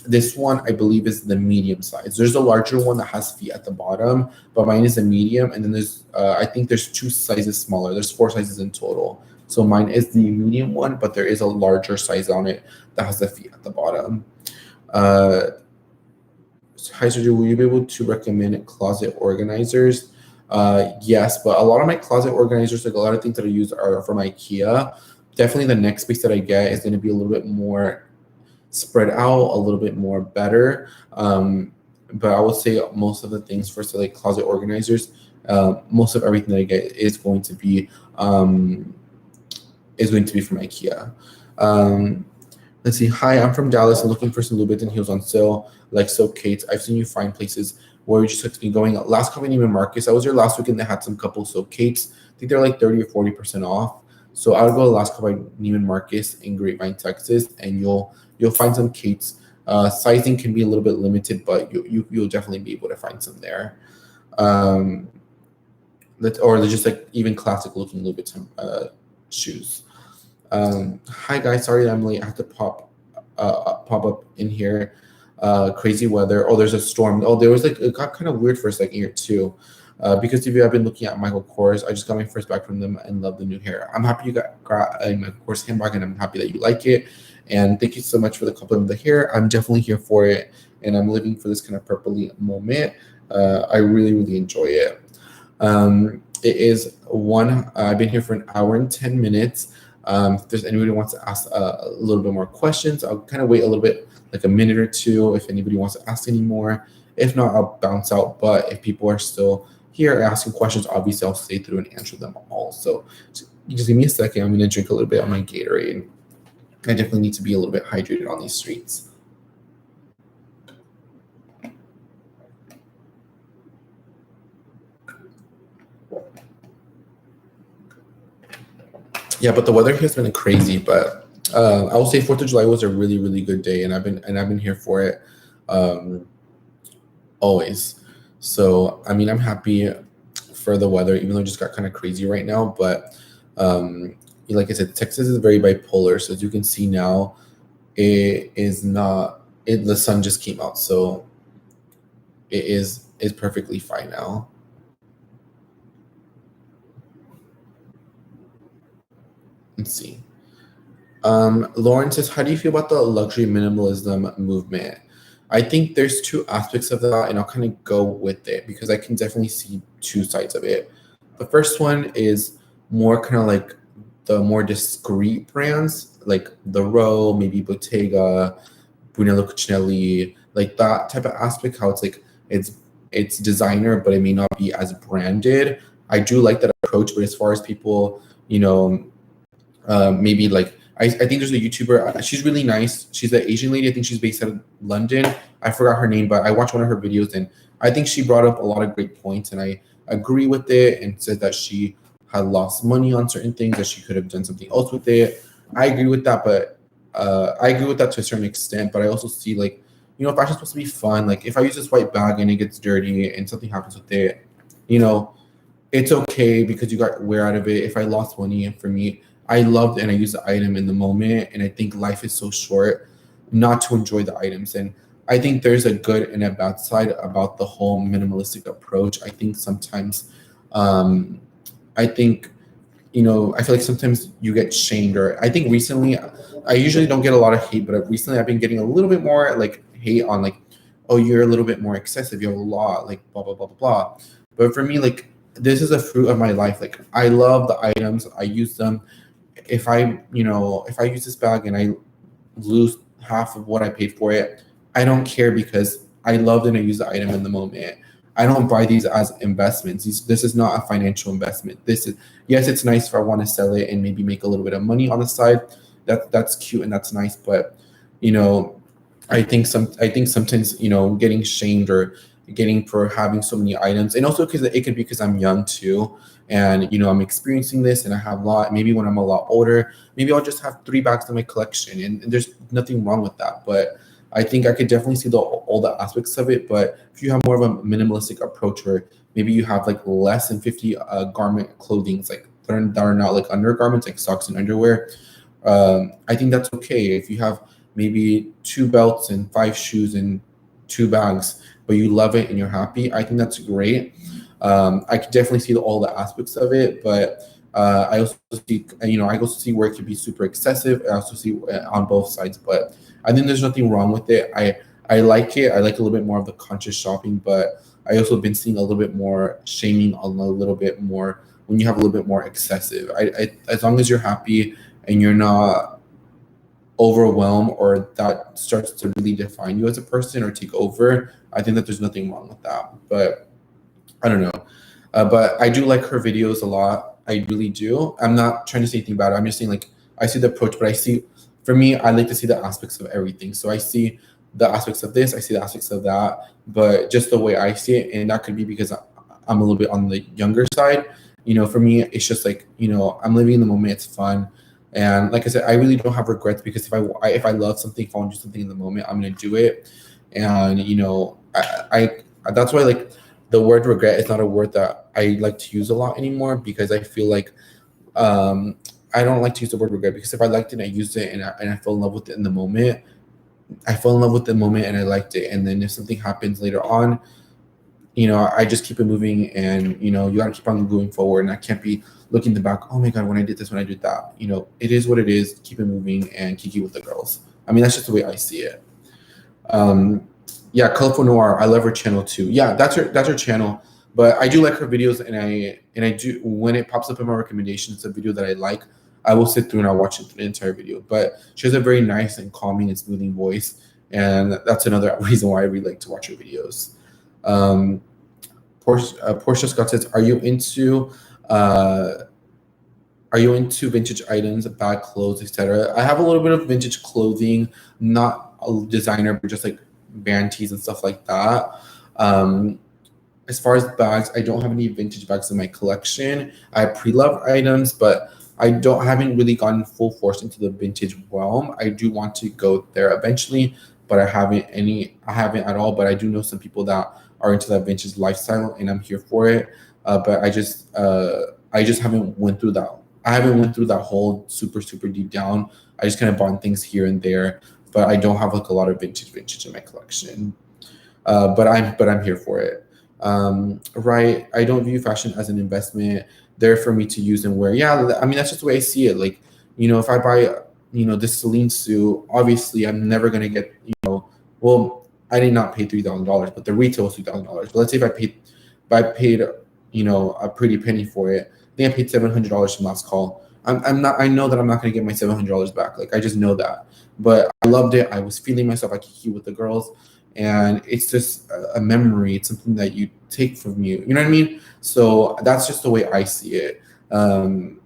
this one, I believe, is the medium size. There's a larger one that has feet at the bottom, but mine is a medium. And then there's, I think there's 2 sizes smaller. There's 4 sizes in total. So mine is the medium one, but there is a larger size on it that has the feet at the bottom. Hi, Sergio, will you be able to recommend closet organizers? Yes, but a lot of my closet organizers, like a lot of things that I use are from IKEA. Definitely the next space that I get is going to be a little bit more spread out, a little bit more better. But I would say most of the things for like closet organizers, most of everything that I get is going to be from IKEA. Let's see. Hi, I'm from Dallas. I'm looking for some Louboutin heels on sale, like Silk Kates. I've seen you find places where you just have to be going. Last couple Neiman Marcus. I was there last weekend. They had some couple Silk Kates. I think they're like 30 or 40% off. So I would go to last couple Neiman Marcus in Grapevine, Texas, and you'll find some Kates. Sizing can be a little bit limited, but you'll definitely be able to find some there. Or they're just like even classic looking Louboutin shoes. Hi guys, sorry I'm late. I have to pop up in here. Crazy weather. Oh, there's a storm. Oh, there was like, it got kind of weird for a second here too. Because if you have been looking at Michael Kors, I just got my first bag from them and love the new hair. I'm happy you got a Michael Kors handbag, and I'm happy that you like it. And thank you so much for the compliment of the hair. I'm definitely here for it, and I'm living for this kind of purpley moment. I really, really enjoy it. It is I've been here for an hour and 10 minutes. If there's anybody who wants to ask a little bit more questions, I'll kind of wait a little bit, like a minute or two, if anybody wants to ask any more. If not, I'll bounce out. But if people are still here asking questions, obviously I'll stay through and answer them all. So just give me a second. I'm going to drink a little bit of my Gatorade. I definitely need to be a little bit hydrated on these streets. Yeah, but the weather here has been crazy. But I will say 4th of July was a really, really good day, and I've been here for it always. So I mean, I'm happy for the weather, even though it just got kind of crazy right now. But like I said, Texas is very bipolar. So as you can see now, it is not. The sun just came out, so it is perfectly fine now. Let's see. Lauren says, how do you feel about the luxury minimalism movement? I think there's 2 aspects of that, and I'll kind of go with it because I can definitely see 2 sides of it. The first one is more kind of like the more discreet brands, like the Row, maybe Bottega, Brunello Cucinelli, like that type of aspect, how it's like it's designer, but it may not be as branded. I do like that approach, but as far as people, maybe like I think there's a YouTuber. She's really nice. She's an Asian lady. I think she's based out of London. I forgot her name, but I watched one of her videos, and I think she brought up a lot of great points, and I agree with it, and said that she had lost money on certain things, that she could have done something else with it. I agree with that, but I agree with that to a certain extent. But I also see like, fashion's supposed to be fun. Like if I use this white bag and it gets dirty and something happens with it, it's okay because you got wear out of it. If I lost money, and for me, I loved and I used the item in the moment, and I think life is so short not to enjoy the items. And I think there's a good and a bad side about the whole minimalistic approach. I think sometimes, I feel like sometimes you get shamed, or I think recently, I usually don't get a lot of hate, but recently I've been getting a little bit more like hate on like, oh, you're a little bit more excessive, you have a lot, like blah, blah, blah, blah, blah. But for me, like, this is a fruit of my life. Like, I love the items, I use them. If I use this bag and I lose half of what I paid for it, I don't care because I loved and I used the item in the moment. I don't buy these as investments. This is not a financial investment. This is, yes, it's nice if I want to sell it and maybe make a little bit of money on the side. That's cute and that's nice, but you know, I think sometimes, you know, getting shamed or getting for having so many items, and also because it could be because I'm young too, and you know I'm experiencing this and I have a lot. Maybe when I'm a lot older, maybe I'll just have 3 bags in my collection, and there's nothing wrong with that. But I think I could definitely see all the aspects of it. But if you have more of a minimalistic approach, where maybe you have like less than 50 garment clothings, like that are not like undergarments, like socks and underwear, I think that's okay. If you have maybe 2 belts and 5 shoes and 2 bags, but you love it and you're happy, I think that's great. I could definitely see all the aspects of it, but I also see, you know, I also see where it can be super excessive. I also see on both sides, but I think there's nothing wrong with it. I like it. I like a little bit more of the conscious shopping, but I also been seeing a little bit more shaming on a little bit more when you have a little bit more excessive. As long as you're happy and you're not overwhelmed or that starts to really define you as a person or take over, I think that there's nothing wrong with that. But I don't know. But I do like her videos a lot. I really do. I'm not trying to say anything about it. I'm just saying, like, I see the approach, but I see, for me, I like to see the aspects of everything. So I see the aspects of this, I see the aspects of that, but just the way I see it, and that could be because I'm a little bit on the younger side. You know, for me, it's just like, you know, I'm living in the moment. It's fun. And like I said, I really don't have regrets because if I love something, if I want to do something in the moment, I'm gonna do it. And you know, that's why, like, the word regret is not a word that I like to use a lot anymore, because I feel like um, I don't like to use the word regret, because if I liked it, I used it, and I fell in love with it in the moment. I fell in love with the moment and I liked it. And then if something happens later on, you know, I just keep it moving, and you know, you gotta keep on moving forward. And I can't be looking back, oh my god, when I did this, when I did that. You know, it is what it is. Keep it moving and kiki with the girls. I mean, that's just the way I see it. Um, yeah, Colorful Noir. I love her channel too. Yeah, that's her channel. But I do like her videos, and I do, when it pops up in my recommendations, it's a video that I like, I will sit through and I'll watch it through the entire video. But she has a very nice and calming and smoothing voice, and that's another reason why I really like to watch her videos. Um, Portia Scott says, uh, are you into vintage items, bag clothes, etc.? I have a little bit of vintage clothing, not a designer, but just like band tees and stuff like that. Um, as far as bags, I don't have any vintage bags in my collection. I have pre-loved items, but haven't really gone full force into the vintage realm. I do want to go there eventually, but I haven't at all. But I do know some people that are into that vintage lifestyle, and I'm here for it. But I just haven't went through that. I haven't went through that whole super deep down. I just kind of bought things here and there, but I don't have like a lot of vintage in my collection. But I'm here for it. Right. I don't view fashion as an investment. There for me to use and wear. Yeah, I mean that's just the way I see it. Like, you know, if I buy, you know, this Celine suit, obviously I'm never gonna get, you know, well, I did not pay $3,000, but the retail was $2,000. But let's say if I paid, you know, a pretty penny for it. I think I paid $700 from last call. I'm not. I know that I'm not gonna get my $700 back. Like, I just know that. But I loved it. I was feeling myself. I kiki with the girls, and it's just a memory. It's something that you take from you. You know what I mean? So that's just the way I see it. And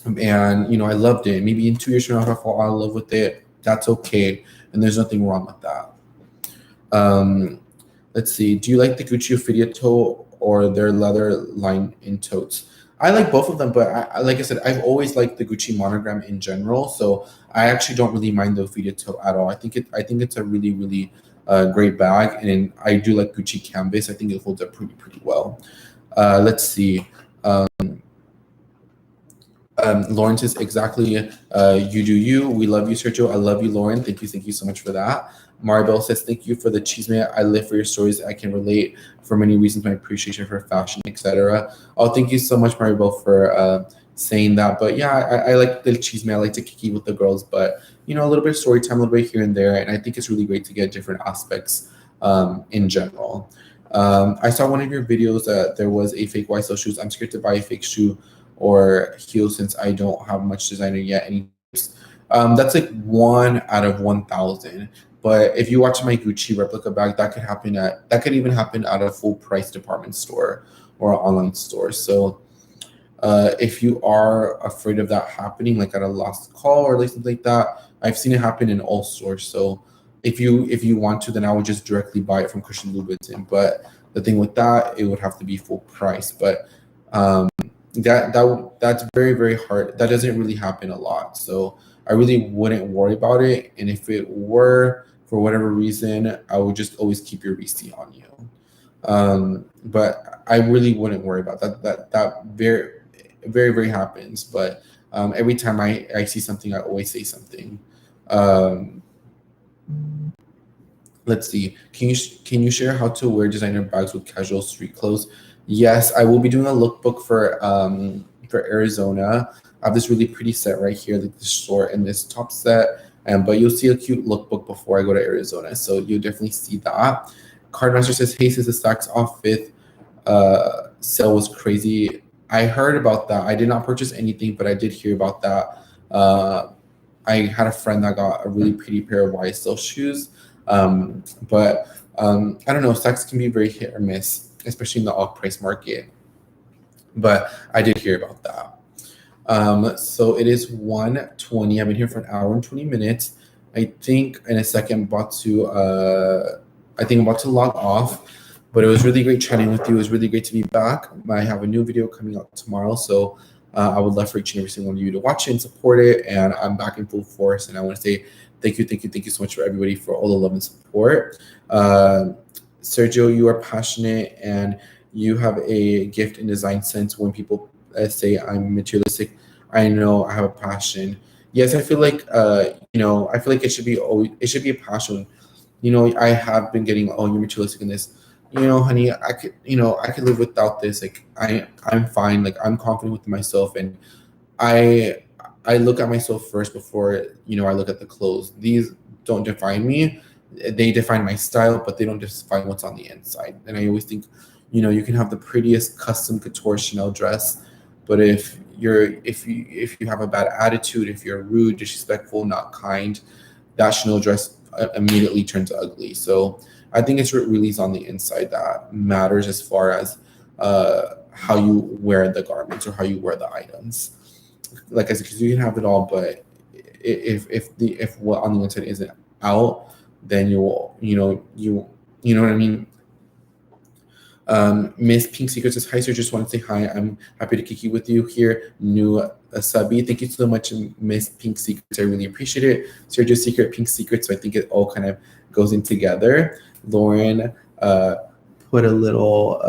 you know, I loved it. Maybe in 2 years from now, if I fall out of love with it, that's okay, and there's nothing wrong with that. Um, let's see. Do you like the Gucci Ophidia tote or their leather line in totes? I like both of them, but like I said, I've always liked the Gucci monogram in general. So I actually don't really mind the Ophidia tote at all. I think it's a really great bag, and I do like Gucci canvas. I think it holds up pretty well. Let's see. Lawrence is exactly you do you. We love you, Sergio. I love you, Lauren. Thank you so much for that. Maribel says, thank you for the cheese man. I live for your stories. I can relate for many reasons, my appreciation for fashion, etc. Oh, thank you so much, Maribel, for saying that. But yeah, I like the cheese man. I like to kiki with the girls, but you know, a little bit of story time, a little bit here and there. And I think it's really great to get different aspects in general. I saw one of your videos that there was a fake YSL shoes. I'm scared to buy a fake shoe or heel since I don't have much designer yet. Any tips? That's like 1 out of 1,000. But if you watch my Gucci replica bag, that could even happen at a full price department store or an online store. So if you are afraid of that happening, like at a lost call or like something like that, I've seen it happen in all stores. So if you want to, then I would just directly buy it from Christian Louboutin. But the thing with that, it would have to be full price. But that's very, very hard. That doesn't really happen a lot. So I really wouldn't worry about it. And if it were for whatever reason, I would just always keep your receipt on you. But I really wouldn't worry about that. That very, very, very happens. But every time I see something, I always say something. Um, let's see. Can you share how to wear designer bags with casual street clothes? Yes, I will be doing a lookbook for Arizona. I have this really pretty set right here, like this short and this top set. And but you'll see a cute lookbook before I go to Arizona, so you'll definitely see that. Cardmaster says, "Hey, since the Saks off fifth sale was crazy. I heard about that. I did not purchase anything, but I did hear about that. I had a friend that got a really pretty pair of YSL shoes, but I don't know. Saks can be very hit or miss, especially in the off-price market. But I did hear about that. So it is 1:20. I've been here for an hour and 20 minutes. I think in a second I'm about to log off. But it was really great chatting with you. It was really great to be back. I have a new video coming out tomorrow, so I would love for each and every single one of you to watch it and support it. And I'm back in full force. And I want to say thank you so much for everybody for all the love and support. Sergio, you are passionate and you have a gift and design sense. When people say I'm materialistic, I know I have a passion. Yes, I feel like I feel like it should be a passion. I have been getting, oh, you're materialistic in this. Honey, I could live without this. Like I'm fine. Like I'm confident with myself, and I look at myself first before I look at the clothes. These don't define me. They define my style, but they don't define what's on the inside. And I always think, you can have the prettiest custom couture Chanel dress, but if you have a bad attitude, if you're rude, disrespectful, not kind, that Chanel dress immediately turns ugly. So I think it's what really is on the inside that matters as far as how you wear the garments or how you wear the items. Like I said, because you can have it all, but if what on the inside isn't out, then you know what I mean. Miss Pink Secret says, "Hi, sir. Just want to say hi. I'm happy to kick you with you here. New subby. Thank you so much, Miss Pink Secrets. I really appreciate it. Sergio's Secret, Pink Secret. So I think it all kind of goes in together." Lauren put a little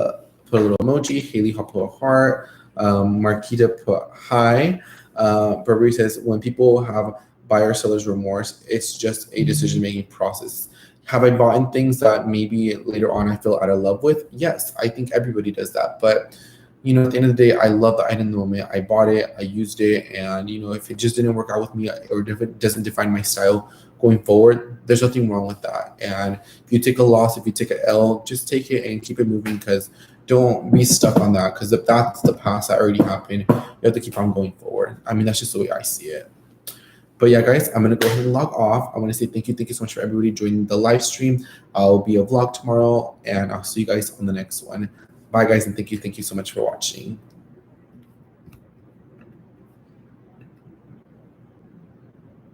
emoji. Haley put a heart. Marquita put hi. Burberry says, "When people have buyer seller's remorse, it's just a decision making process." Have I bought in things that maybe later on I feel out of love with? Yes, I think everybody does that. But, at the end of the day, I love the item in the moment. I bought it, I used it. And, if it just didn't work out with me or if it doesn't define my style going forward, there's nothing wrong with that. And if you take a loss, if you take an L, just take it and keep it moving, because don't be stuck on that. Because if that's the past that already happened, you have to keep on going forward. I mean, that's just the way I see it. But yeah, guys, I'm going to go ahead and log off. I want to say thank you so much for everybody joining the live stream. I'll be a vlog tomorrow, and I'll see you guys on the next one. Bye, guys, and thank you so much for watching.